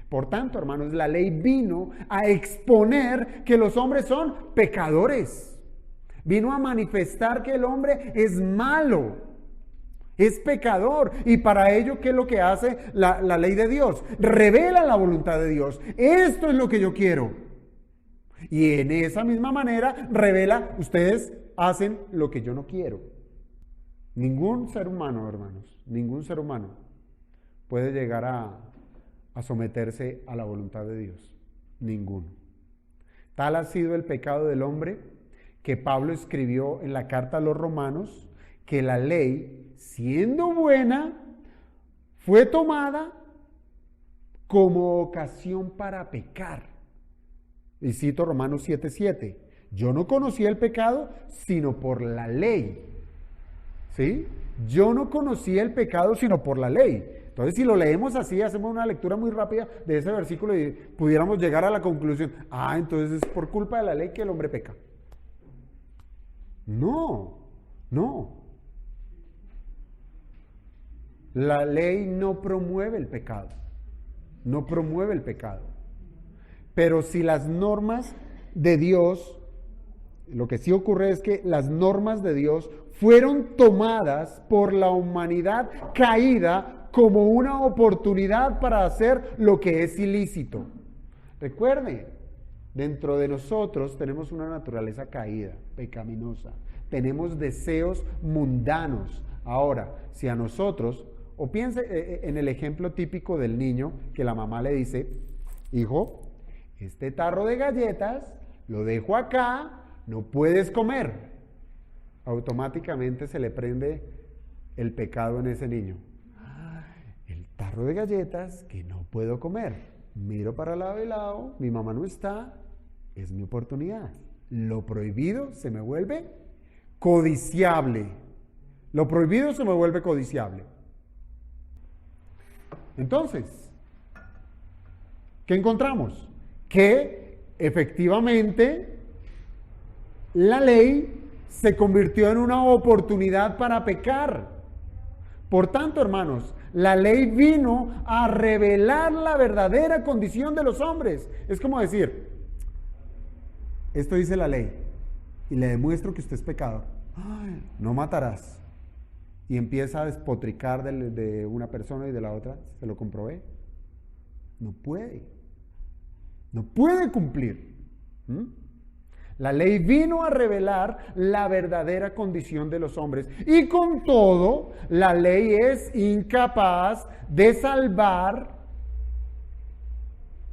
Por tanto, hermanos, la ley vino a exponer que los hombres son pecadores. Vino a manifestar que el hombre es malo. Es pecador. Y para ello, ¿qué es lo que hace la ley de Dios? Revela la voluntad de Dios. Esto es lo que yo quiero. Y en esa misma manera revela, ustedes hacen lo que yo no quiero. Ningún ser humano, hermanos, ningún ser humano puede llegar a someterse a la voluntad de Dios. Ninguno. Tal ha sido el pecado del hombre que Pablo escribió en la carta a los romanos, que la ley, siendo buena, fue tomada como ocasión para pecar. Y cito Romanos 7:7. Yo no conocía el pecado sino por la ley. ¿Sí? Yo no conocía el pecado sino por la ley. Entonces, si lo leemos así, hacemos una lectura muy rápida de ese versículo y pudiéramos llegar a la conclusión, entonces es por culpa de la ley que el hombre peca. No. La ley no promueve el pecado. No promueve el pecado. Pero si las normas de Dios, lo que sí ocurre es que las normas de Dios fueron tomadas por la humanidad caída como una oportunidad para hacer lo que es ilícito. Recuerde, dentro de nosotros tenemos una naturaleza caída, pecaminosa. Tenemos deseos mundanos. Ahora, si a nosotros, o piense en el ejemplo típico del niño que la mamá le dice, hijo, este tarro de galletas lo dejo acá, no puedes comer. Automáticamente se le prende el pecado en ese niño. El tarro de galletas que no puedo comer. Miro para lado y lado, mi mamá no está, es mi oportunidad. Lo prohibido se me vuelve codiciable. Lo prohibido se me vuelve codiciable. Entonces, ¿qué encontramos? Que efectivamente la ley se convirtió en una oportunidad para pecar. Por tanto, hermanos, la ley vino a revelar la verdadera condición de los hombres. Es como decir, esto dice la ley y le demuestro que usted es pecador. No matarás. Y empieza a despotricar de una persona y de la otra. Se lo comprobé. No puede cumplir. La ley vino a revelar la verdadera condición de los hombres. Y con todo, la ley es incapaz de salvar,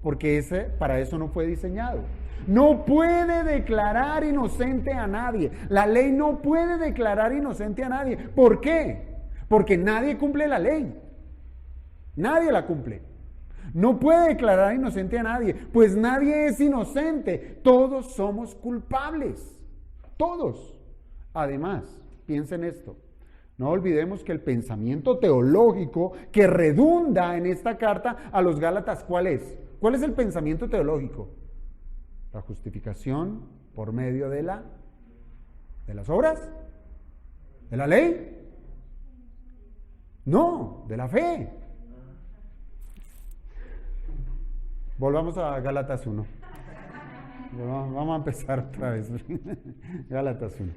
porque para eso no fue diseñado. No puede declarar inocente a nadie. La ley no puede declarar inocente a nadie. ¿Por qué? Porque nadie cumple la ley. Nadie la cumple. No puede declarar inocente a nadie, pues nadie es inocente. Todos somos culpables. Todos. Además, piensen esto. No olvidemos que el pensamiento teológico que redunda en esta carta a los Gálatas, ¿cuál es? ¿Cuál es el pensamiento teológico? La justificación por medio de las obras, de la ley. No, de la fe. Volvamos a Gálatas 1. Vamos a empezar otra vez. Gálatas 1.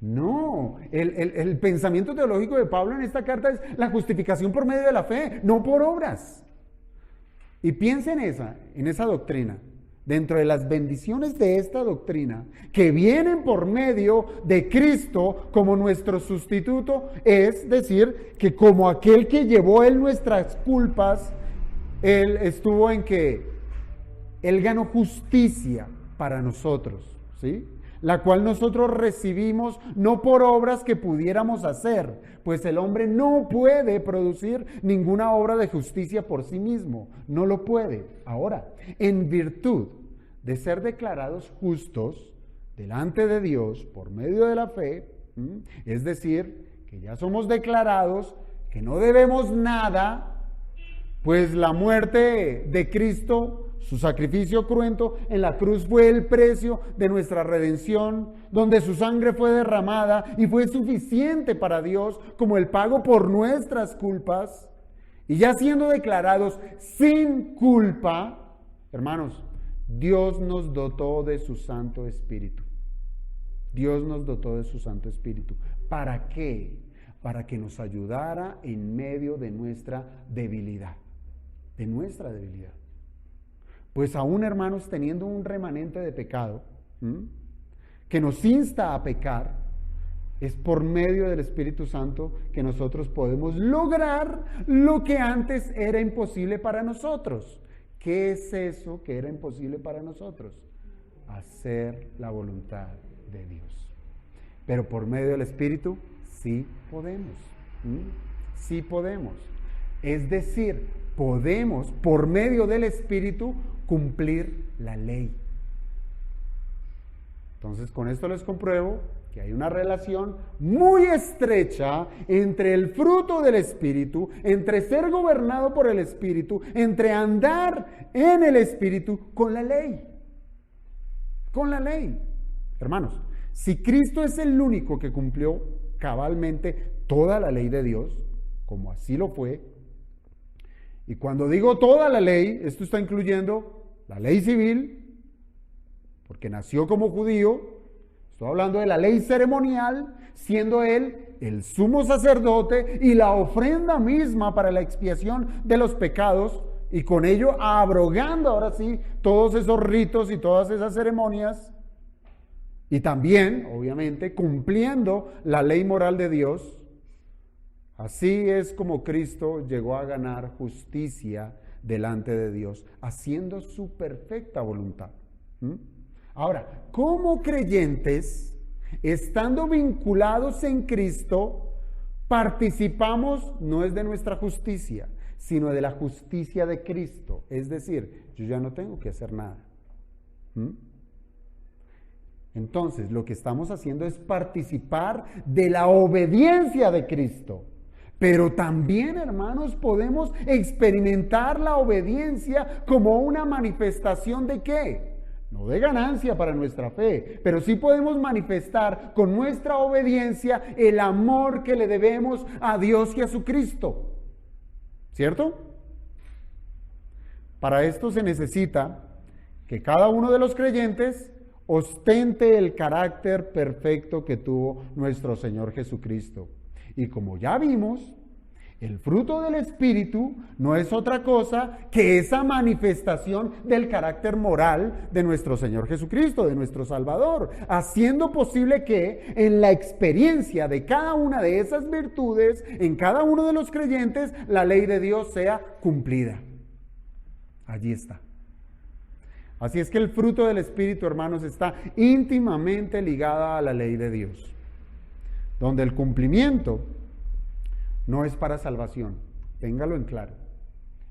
No, el pensamiento teológico de Pablo en esta carta es la justificación por medio de la fe, no por obras. Y piensa en esa doctrina. Dentro de las bendiciones de esta doctrina, que vienen por medio de Cristo como nuestro sustituto, es decir, que como aquel que llevó él nuestras culpas, Él estuvo en que Él ganó justicia para nosotros, ¿sí? La cual nosotros recibimos no por obras que pudiéramos hacer, pues el hombre no puede producir ninguna obra de justicia por sí mismo, no lo puede. Ahora, en virtud de ser declarados justos delante de Dios por medio de la fe, es decir, que ya somos declarados que no debemos nada, pues la muerte de Cristo, su sacrificio cruento en la cruz fue el precio de nuestra redención, donde su sangre fue derramada y fue suficiente para Dios como el pago por nuestras culpas. Y ya siendo declarados sin culpa, hermanos, Dios nos dotó de su Santo Espíritu. Dios nos dotó de su Santo Espíritu. ¿Para qué? para que nos ayudara en medio de nuestra debilidad. De nuestra debilidad. Pues aún, hermanos, teniendo un remanente de pecado, que nos insta a pecar, es por medio del Espíritu Santo que nosotros podemos lograr lo que antes era imposible para nosotros. ¿Qué es eso que era imposible para nosotros? Hacer la voluntad de Dios. Pero por medio del Espíritu sí podemos. Sí podemos. Es decir, podemos por medio del Espíritu cumplir la ley. Entonces, con esto les compruebo que hay una relación muy estrecha entre el fruto del Espíritu, entre ser gobernado por el Espíritu, entre andar en el Espíritu con la ley. Con la ley. Hermanos, si Cristo es el único que cumplió cabalmente toda la ley de Dios, como así lo fue, y cuando digo toda la ley, esto está incluyendo la ley civil, porque nació como judío. Estoy hablando de la ley ceremonial, siendo él el sumo sacerdote y la ofrenda misma para la expiación de los pecados, y con ello abrogando ahora sí todos esos ritos y todas esas ceremonias, y también, obviamente, cumpliendo la ley moral de Dios. Así es como Cristo llegó a ganar justicia delante de Dios, haciendo su perfecta voluntad. Ahora, como creyentes, estando vinculados en Cristo, participamos, no es de nuestra justicia, sino de la justicia de Cristo. Es decir, yo ya no tengo que hacer nada. Entonces, lo que estamos haciendo es participar de la obediencia de Cristo. Pero también, hermanos, podemos experimentar la obediencia como una manifestación ¿de qué? No de ganancia para nuestra fe, pero sí podemos manifestar con nuestra obediencia el amor que le debemos a Dios y a su Cristo. ¿Cierto? Para esto se necesita que cada uno de los creyentes ostente el carácter perfecto que tuvo nuestro Señor Jesucristo. Y como ya vimos, el fruto del Espíritu no es otra cosa que esa manifestación del carácter moral de nuestro Señor Jesucristo, de nuestro Salvador, haciendo posible que en la experiencia de cada una de esas virtudes, en cada uno de los creyentes, la ley de Dios sea cumplida. Allí está. Así es que el fruto del Espíritu, hermanos, está íntimamente ligada a la ley de Dios, donde el cumplimiento no es para salvación. Téngalo en claro.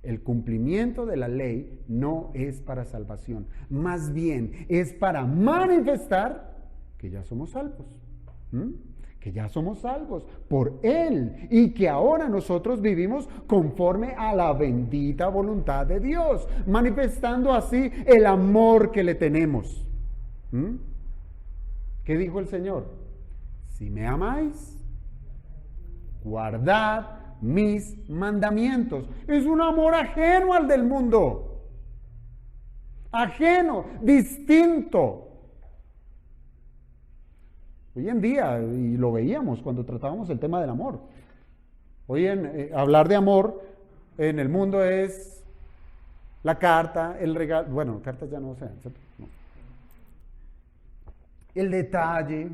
El cumplimiento de la ley no es para salvación. Más bien es para manifestar que ya somos salvos. Que ya somos salvos por Él y que ahora nosotros vivimos conforme a la bendita voluntad de Dios, manifestando así el amor que le tenemos. ¿Qué dijo el Señor? Si me amáis, guardad mis mandamientos. Es un amor ajeno al del mundo. Ajeno, distinto. Hoy en día, y lo veíamos cuando tratábamos el tema del amor. Hoy hablar de amor en el mundo es la carta, el regalo. Bueno, cartas ya no se dan, ¿cierto? No. El detalle,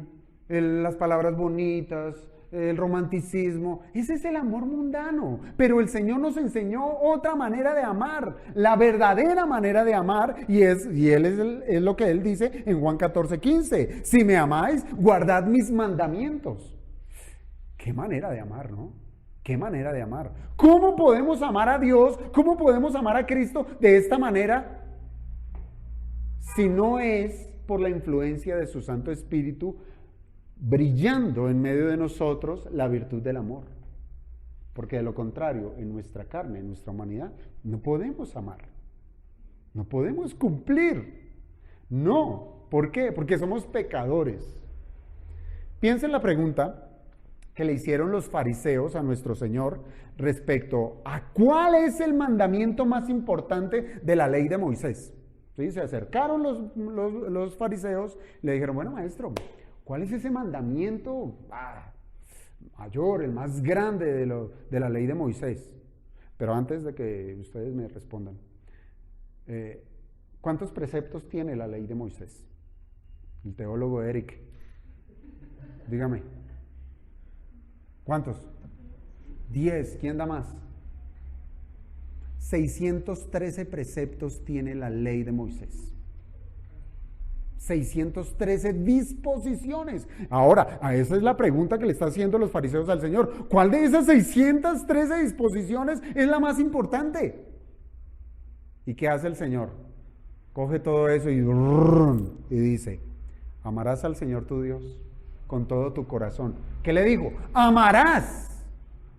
las palabras bonitas, el romanticismo. Ese es el amor mundano. Pero el Señor nos enseñó otra manera de amar, la verdadera manera de amar, y es lo que Él dice en Juan 14:15. Si me amáis, guardad mis mandamientos. Qué manera de amar, ¿no? Qué manera de amar. ¿Cómo podemos amar a Dios? ¿Cómo podemos amar a Cristo de esta manera? Si no es por la influencia de su Santo Espíritu brillando en medio de nosotros la virtud del amor. Porque de lo contrario, en nuestra carne, en nuestra humanidad, no podemos amar. No podemos cumplir. No. ¿Por qué? Porque somos pecadores. Piensa en la pregunta que le hicieron los fariseos a nuestro Señor respecto a cuál es el mandamiento más importante de la ley de Moisés. ¿Sí? Se acercaron los fariseos y le dijeron, bueno, maestro, ¿cuál es ese mandamiento mayor, el más grande de la ley de Moisés. Pero antes de que ustedes me respondan, ¿cuántos preceptos tiene la ley de Moisés? El teólogo Eric, dígame. ¿Cuántos? 10. ¿Quién da más? 613 preceptos tiene la ley de Moisés. 613 disposiciones. Ahora, esa es la pregunta que le está haciendo los fariseos al Señor. ¿Cuál de esas 613 disposiciones es la más importante? ¿Y qué hace el Señor? Coge todo eso y dice, amarás al Señor tu Dios con todo tu corazón. ¿Qué le dijo? Amarás.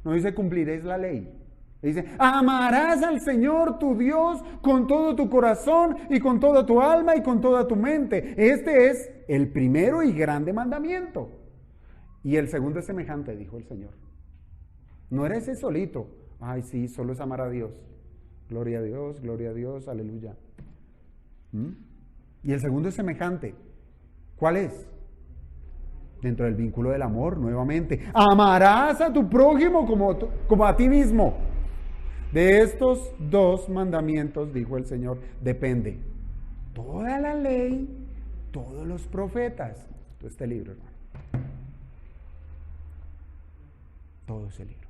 No dice cumpliréis la ley. Dice, amarás al Señor tu Dios con todo tu corazón y con toda tu alma y con toda tu mente. Este es el primero y grande mandamiento. Y el segundo es semejante, dijo el Señor. No eres ese solito. Ay, sí, solo es amar a Dios. Gloria a Dios, aleluya. Y el segundo es semejante. ¿Cuál es? Dentro del vínculo del amor, nuevamente. Amarás a tu prójimo como a ti mismo. De estos dos mandamientos, dijo el Señor, depende toda la ley, todos los profetas. Todo este libro, hermano. Todo ese libro.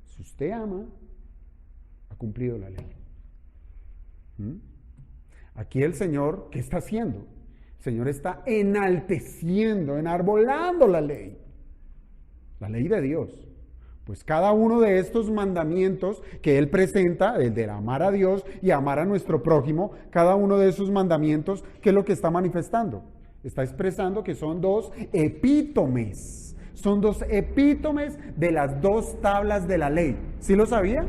Si usted ama, ha cumplido la ley. Aquí el Señor, ¿qué está haciendo? El Señor está enalteciendo, enarbolando la ley de Dios. Pues cada uno de estos mandamientos que Él presenta, el de amar a Dios y amar a nuestro prójimo, cada uno de esos mandamientos, ¿qué es lo que está manifestando? Está expresando que son dos epítomes. Son dos epítomes de las dos tablas de la ley. ¿Sí lo sabía?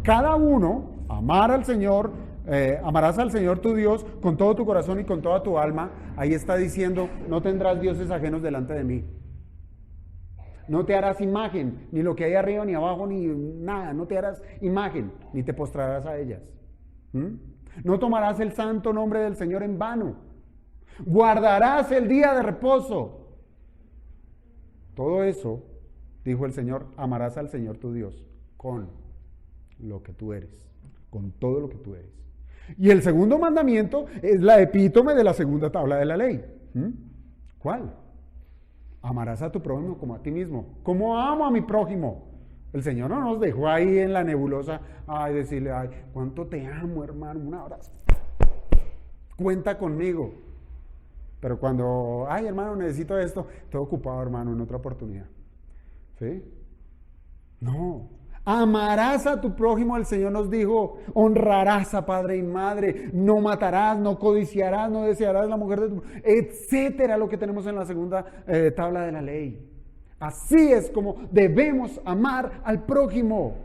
Cada uno, amar al Señor, amarás al Señor tu Dios con todo tu corazón y con toda tu alma. Ahí está diciendo, no tendrás dioses ajenos delante de mí. No te harás imagen, ni lo que hay arriba, ni abajo, ni nada. No te harás imagen, ni te postrarás a ellas. No tomarás el santo nombre del Señor en vano. Guardarás el día de reposo. Todo eso, dijo el Señor, amarás al Señor tu Dios con lo que tú eres, con todo lo que tú eres. Y el segundo mandamiento es la epítome de la segunda tabla de la ley. ¿Cuál? Amarás a tu prójimo como a ti mismo. ¿Cómo amo a mi prójimo? El Señor no nos dejó ahí en la nebulosa, decirle, cuánto te amo, hermano, un abrazo. Cuenta conmigo. Pero cuando, hermano, necesito esto, estoy ocupado, hermano, en otra oportunidad. ¿Sí? No. Amarás a tu prójimo, el Señor nos dijo, honrarás a padre y madre, no matarás, no codiciarás, no desearás la mujer de tu, etcétera, lo que tenemos en la segunda tabla de la ley. Así es como debemos amar al prójimo.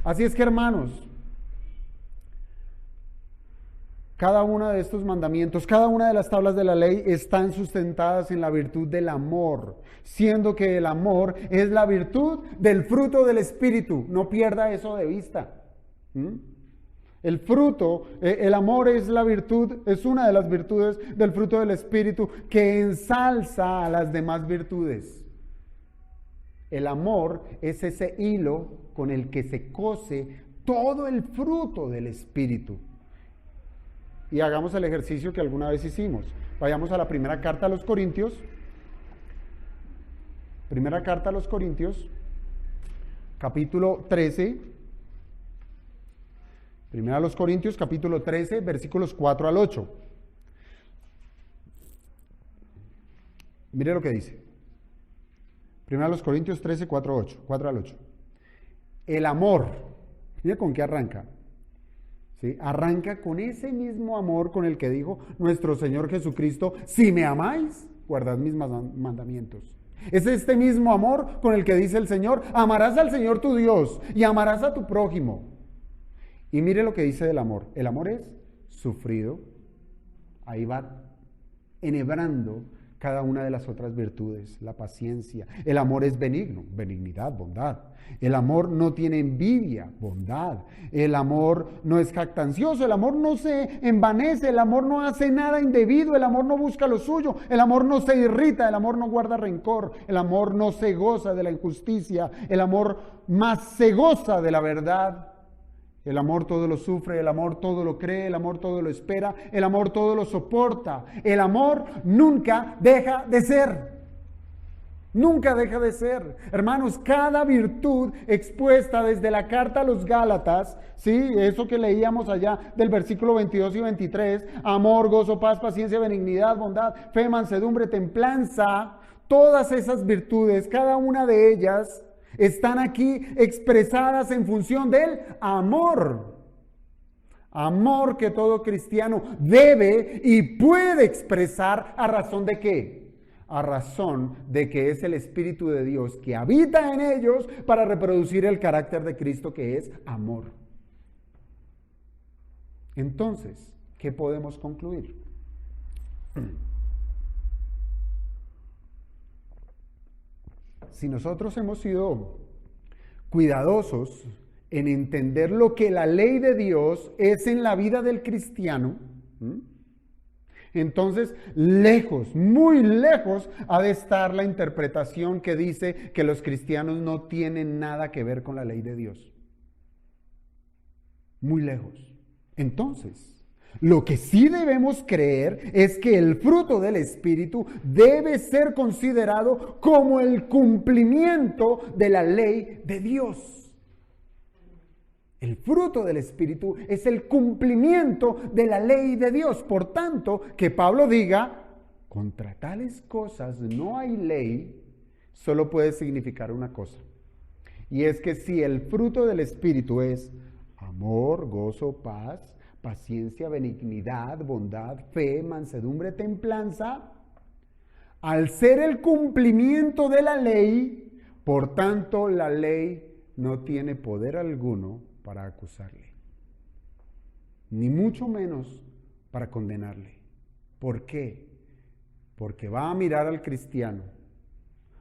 Así es que, hermanos, cada uno de estos mandamientos, cada una de las tablas de la ley están sustentadas en la virtud del amor, siendo que el amor es la virtud del fruto del Espíritu. No pierda eso de vista. El fruto, el amor es la virtud, es una de las virtudes del fruto del Espíritu que ensalza a las demás virtudes. El amor es ese hilo con el que se cose todo el fruto del Espíritu. Y hagamos el ejercicio que alguna vez hicimos. Vayamos a la primera carta a los Corintios. Primera carta a los Corintios, capítulo 13. Primera a los Corintios, capítulo 13, versículos 4 al 8. Mire lo que dice. Primera a los Corintios 13, 4 al 8. El amor. Mire con qué arranca. ¿Sí? Arranca con ese mismo amor con el que dijo nuestro Señor Jesucristo, si me amáis, guardad mis mandamientos. Es este mismo amor con el que dice el Señor, amarás al Señor tu Dios y amarás a tu prójimo. Y mire lo que dice del amor. El amor es sufrido, ahí va enhebrando cada una de las otras virtudes, la paciencia. El amor es benigno, benignidad, bondad. El amor no tiene envidia, bondad. El amor no es jactancioso, el amor no se envanece, el amor no hace nada indebido, el amor no busca lo suyo, el amor no se irrita, el amor no guarda rencor, el amor no se goza de la injusticia, el amor más se goza de la verdad. El amor todo lo sufre, el amor todo lo cree, el amor todo lo espera, el amor todo lo soporta. El amor nunca deja de ser. Nunca deja de ser. Hermanos, cada virtud expuesta desde la carta a los Gálatas, ¿sí? Eso que leíamos allá del versículo 22 y 23, amor, gozo, paz, paciencia, benignidad, bondad, fe, mansedumbre, templanza, todas esas virtudes, cada una de ellas, están aquí expresadas en función del amor. Amor que todo cristiano debe y puede expresar a razón de ¿qué? A razón de que es el Espíritu de Dios que habita en ellos para reproducir el carácter de Cristo, que es amor. Entonces, ¿qué podemos concluir? Si nosotros hemos sido cuidadosos en entender lo que la ley de Dios es en la vida del cristiano, entonces lejos, muy lejos, ha de estar la interpretación que dice que los cristianos no tienen nada que ver con la ley de Dios. Muy lejos. Entonces, lo que sí debemos creer es que el fruto del Espíritu debe ser considerado como el cumplimiento de la ley de Dios. El fruto del Espíritu es el cumplimiento de la ley de Dios. Por tanto, que Pablo diga, contra tales cosas no hay ley, solo puede significar una cosa. Y es que si el fruto del Espíritu es amor, gozo, paz, paciencia, benignidad, bondad, fe, mansedumbre, templanza, al ser el cumplimiento de la ley, por tanto la ley no tiene poder alguno para acusarle, ni mucho menos para condenarle. ¿Por qué? Porque va a mirar al cristiano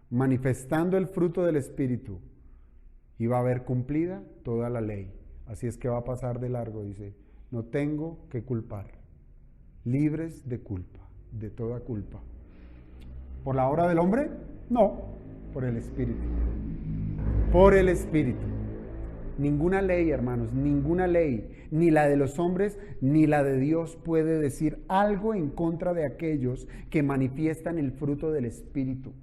manifestando el fruto del Espíritu y va a ver cumplida toda la ley. Así es que va a pasar de largo, dice, no tengo que culpar, libres de culpa, de toda culpa. ¿Por la obra del hombre? No, por el Espíritu. Por el Espíritu. Ninguna ley, hermanos, ninguna ley, ni la de los hombres, ni la de Dios puede decir algo en contra de aquellos que manifiestan el fruto del Espíritu,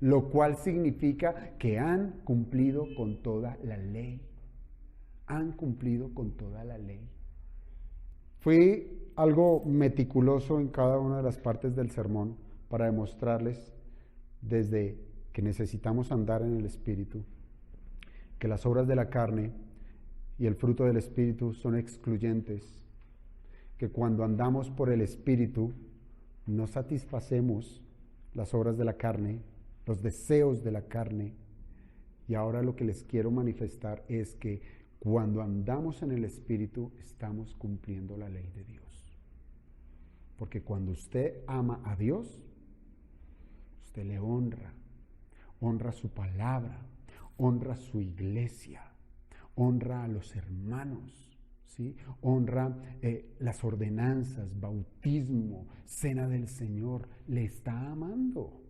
lo cual significa que han cumplido con toda la ley. Han cumplido con toda la ley. Fui algo meticuloso en cada una de las partes del sermón para demostrarles desde que necesitamos andar en el Espíritu, que las obras de la carne y el fruto del Espíritu son excluyentes, que cuando andamos por el Espíritu no satisfacemos las obras de la carne, los deseos de la carne. Y ahora lo que les quiero manifestar es que cuando andamos en el Espíritu, estamos cumpliendo la ley de Dios. Porque cuando usted ama a Dios, usted le honra, honra su palabra, honra su iglesia, honra a los hermanos, ¿sí? Honra las ordenanzas, bautismo, cena del Señor, le está amando.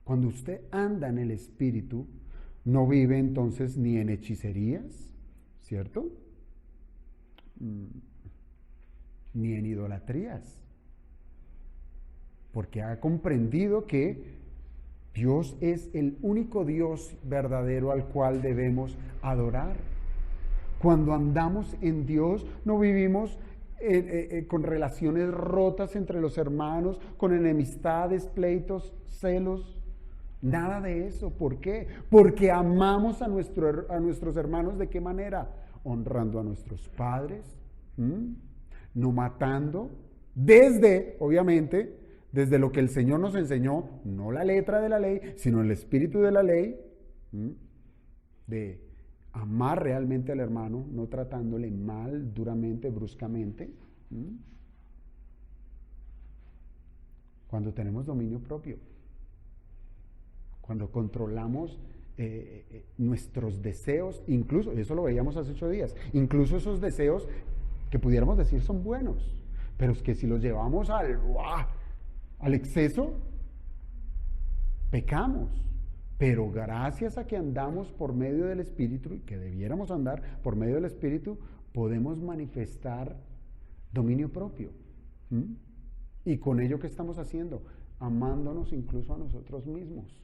Cuando usted anda en el Espíritu, no vive entonces ni en hechicerías, ¿cierto? Ni en idolatrías, porque ha comprendido que Dios es el único Dios verdadero al cual debemos adorar. Cuando andamos en Dios, no vivimos con relaciones rotas entre los hermanos, con enemistades, pleitos, celos. Nada de eso. ¿Por qué? Porque amamos a nuestros hermanos. ¿De qué manera? Honrando a nuestros padres, no matando, obviamente, desde lo que el Señor nos enseñó, no la letra de la ley, sino el espíritu de la ley, de amar realmente al hermano, no tratándole mal, duramente, bruscamente. Cuando tenemos dominio propio, cuando controlamos nuestros deseos, incluso, eso lo veíamos hace 8 días, incluso esos deseos que pudiéramos decir son buenos, pero es que si los llevamos al exceso, pecamos. Pero gracias a que andamos por medio del Espíritu, y que debiéramos andar por medio del Espíritu, podemos manifestar dominio propio. Y con ello, ¿qué estamos haciendo? Amándonos incluso a nosotros mismos.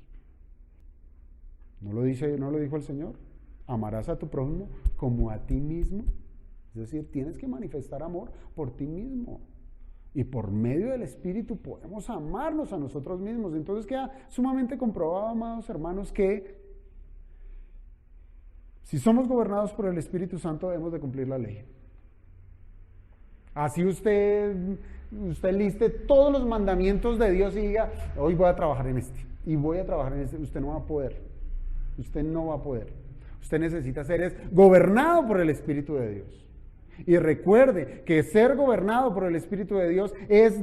¿No lo dijo el Señor? Amarás a tu prójimo como a ti mismo. Es decir, tienes que manifestar amor por ti mismo. Y por medio del Espíritu podemos amarnos a nosotros mismos. Entonces queda sumamente comprobado, amados hermanos, que si somos gobernados por el Espíritu Santo debemos de cumplir la ley. Así usted liste todos los mandamientos de Dios y diga, hoy voy a trabajar en este, y voy a trabajar en este. Usted no va a poder. Usted no va a poder. Usted necesita ser gobernado por el Espíritu de Dios. Y recuerde que ser gobernado por el Espíritu de Dios es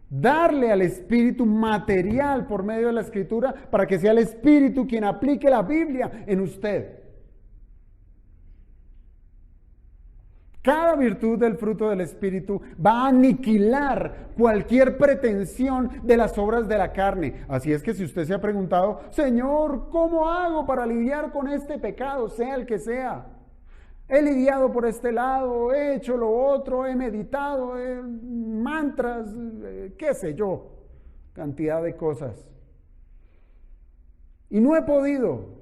darle al Espíritu material por medio de la Escritura para que sea el Espíritu quien aplique la Biblia en usted. Cada virtud del fruto del Espíritu va a aniquilar cualquier pretensión de las obras de la carne. Así es que si usted se ha preguntado, Señor, ¿cómo hago para lidiar con este pecado, sea el que sea? He lidiado por este lado, he hecho lo otro, he meditado, mantras, qué sé yo, cantidad de cosas. Y no he podido.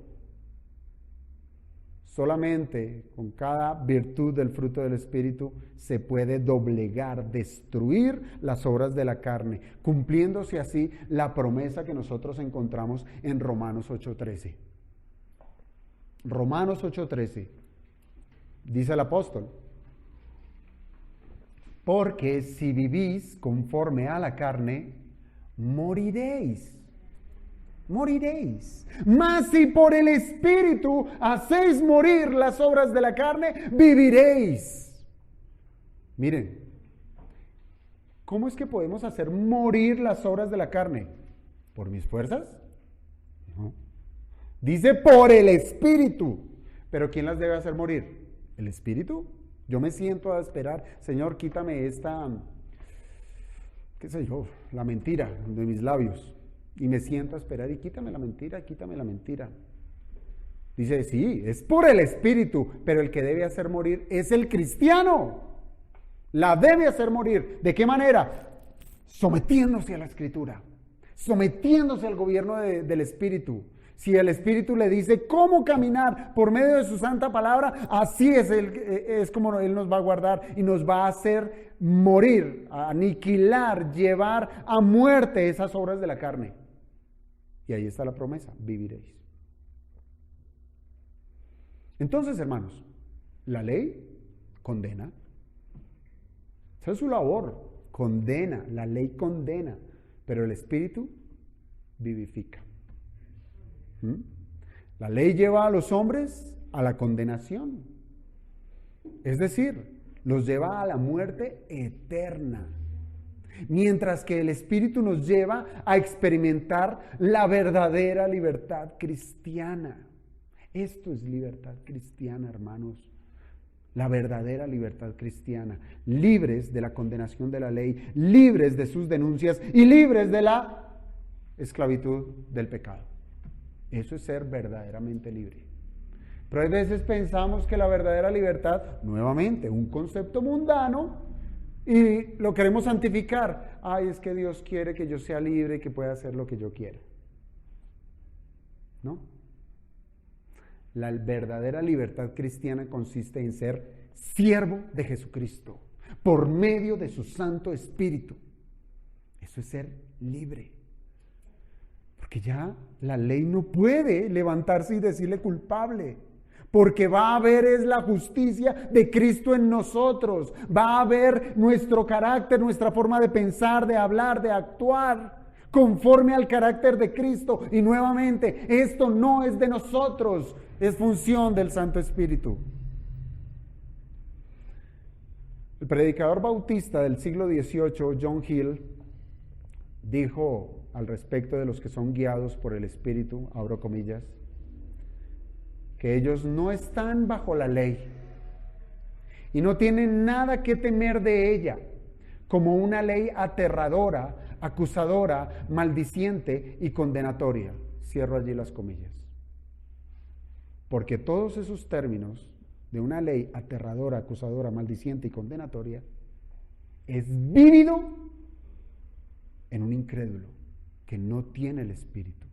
Solamente con cada virtud del fruto del Espíritu se puede doblegar, destruir las obras de la carne, cumpliéndose así la promesa que nosotros encontramos en Romanos 8:13. Romanos 8:13. Dice el apóstol, porque si vivís conforme a la carne, moriréis. Mas si por el Espíritu hacéis morir las obras de la carne, viviréis. Miren, ¿cómo es que podemos hacer morir las obras de la carne? ¿Por mis fuerzas? No. Dice por el Espíritu. ¿Pero quién las debe hacer morir? ¿El Espíritu? Yo me siento a esperar, Señor, quítame esta, qué sé yo, la mentira de mis labios. Y me siento a esperar y quítame la mentira. Dice, sí, es por el Espíritu, pero el que debe hacer morir es el cristiano. La debe hacer morir. ¿De qué manera? Sometiéndose a la Escritura, sometiéndose al gobierno del Espíritu. Si el Espíritu le dice cómo caminar por medio de su santa palabra, así es como Él nos va a guardar y nos va a hacer morir, a aniquilar, llevar a muerte esas obras de la carne. Y ahí está la promesa, viviréis. Entonces, hermanos, la ley condena. Esa es su labor, condena, la ley condena, pero el Espíritu vivifica. La ley lleva a los hombres a la condenación, es decir, los lleva a la muerte eterna, mientras que el Espíritu nos lleva a experimentar la verdadera libertad cristiana. Esto es libertad cristiana, hermanos, la verdadera libertad cristiana, libres de la condenación de la ley, libres de sus denuncias y libres de la esclavitud del pecado. Eso es ser verdaderamente libre. Pero a veces pensamos que la verdadera libertad, nuevamente, un concepto mundano, y lo queremos santificar. Ay, es que Dios quiere que yo sea libre y que pueda hacer lo que yo quiera. ¿No? La verdadera libertad cristiana consiste en ser siervo de Jesucristo por medio de su Santo Espíritu. Eso es ser libre. Porque ya la ley no puede levantarse y decirle culpable, porque va a haber es la justicia de Cristo en nosotros, va a haber nuestro carácter, nuestra forma de pensar, de hablar, de actuar, conforme al carácter de Cristo. Y nuevamente, esto no es de nosotros, es función del Santo Espíritu. El predicador bautista del siglo XVIII, John Hill, dijo al respecto de los que son guiados por el Espíritu, abro comillas, que ellos no están bajo la ley y no tienen nada que temer de ella, como una ley aterradora, acusadora, maldiciente y condenatoria. Cierro allí las comillas. Porque todos esos términos de una ley aterradora, acusadora, maldiciente y condenatoria es vívido en un incrédulo que no tiene el Espíritu,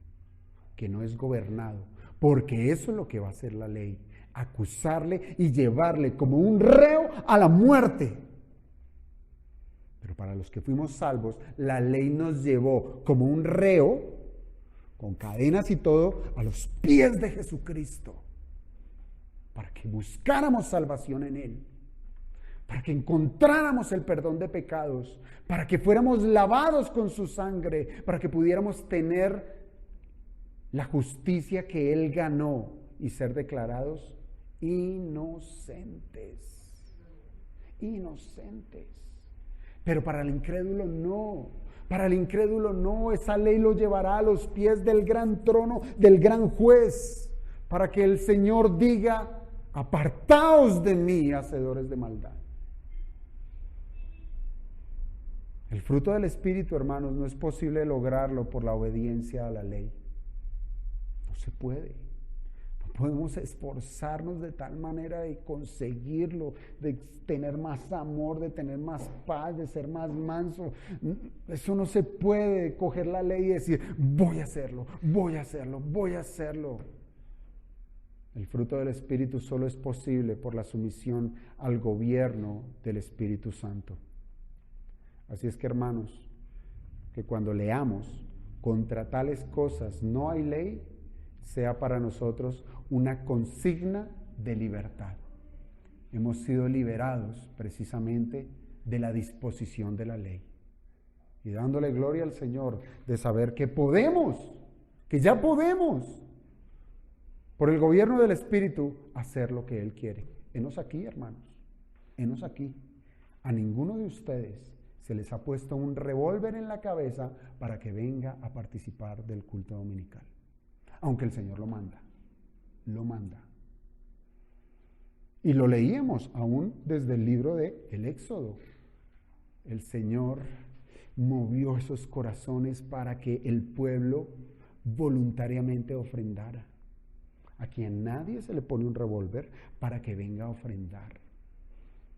que no es gobernado, porque eso es lo que va a hacer la ley, acusarle y llevarle como un reo a la muerte. Pero para los que fuimos salvos, la ley nos llevó como un reo, con cadenas y todo, a los pies de Jesucristo, para que buscáramos salvación en Él, para que encontráramos el perdón de pecados, para que fuéramos lavados con su sangre, para que pudiéramos tener la justicia que Él ganó y ser declarados inocentes. Inocentes. Pero para el incrédulo no. Para el incrédulo no. Esa ley lo llevará a los pies del gran trono, del gran juez, para que el Señor diga: apartaos de mí, hacedores de maldad. El fruto del Espíritu, hermanos, no es posible lograrlo por la obediencia a la ley. No se puede. No podemos esforzarnos de tal manera de conseguirlo, de tener más amor, de tener más paz, de ser más manso. Eso no se puede, coger la ley y decir: voy a hacerlo, voy a hacerlo, voy a hacerlo. El fruto del Espíritu solo es posible por la sumisión al gobierno del Espíritu Santo. Así es que, hermanos, que cuando leamos: contra tales cosas no hay ley, sea para nosotros una consigna de libertad. Hemos sido liberados precisamente de la disposición de la ley. Y dándole gloria al Señor de saber que podemos, que ya podemos, por el gobierno del Espíritu, hacer lo que Él quiere. Henos aquí, hermanos, henos aquí. A ninguno de ustedes se les ha puesto un revólver en la cabeza para que venga a participar del culto dominical. Aunque el Señor lo manda, lo manda. Y lo leíamos aún desde el libro de el Éxodo. El Señor movió esos corazones para que el pueblo voluntariamente ofrendara. Aquí a nadie se le pone un revólver para que venga a ofrendar.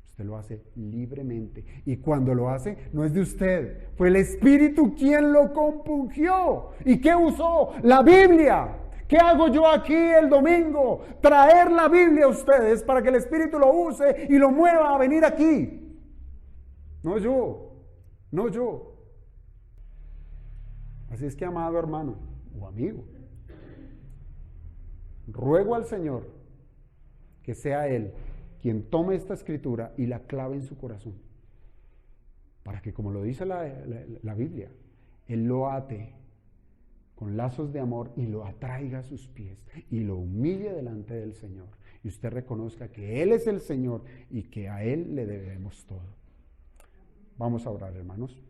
Usted lo hace libremente. Y cuando lo hace, no es de usted. Fue el Espíritu quien lo compungió. ¿Y qué usó? La Biblia. ¿Qué hago yo aquí el domingo? Traer la Biblia a ustedes para que el Espíritu lo use y lo mueva a venir aquí. No yo. No yo. Así es que, amado hermano o amigo, ruego al Señor que sea Él quien tome esta escritura y la clave en su corazón, para que, como lo dice la Biblia, Él lo ate con lazos de amor y lo atraiga a sus pies y lo humille delante del Señor, y usted reconozca que Él es el Señor y que a Él le debemos todo. Vamos a orar, hermanos.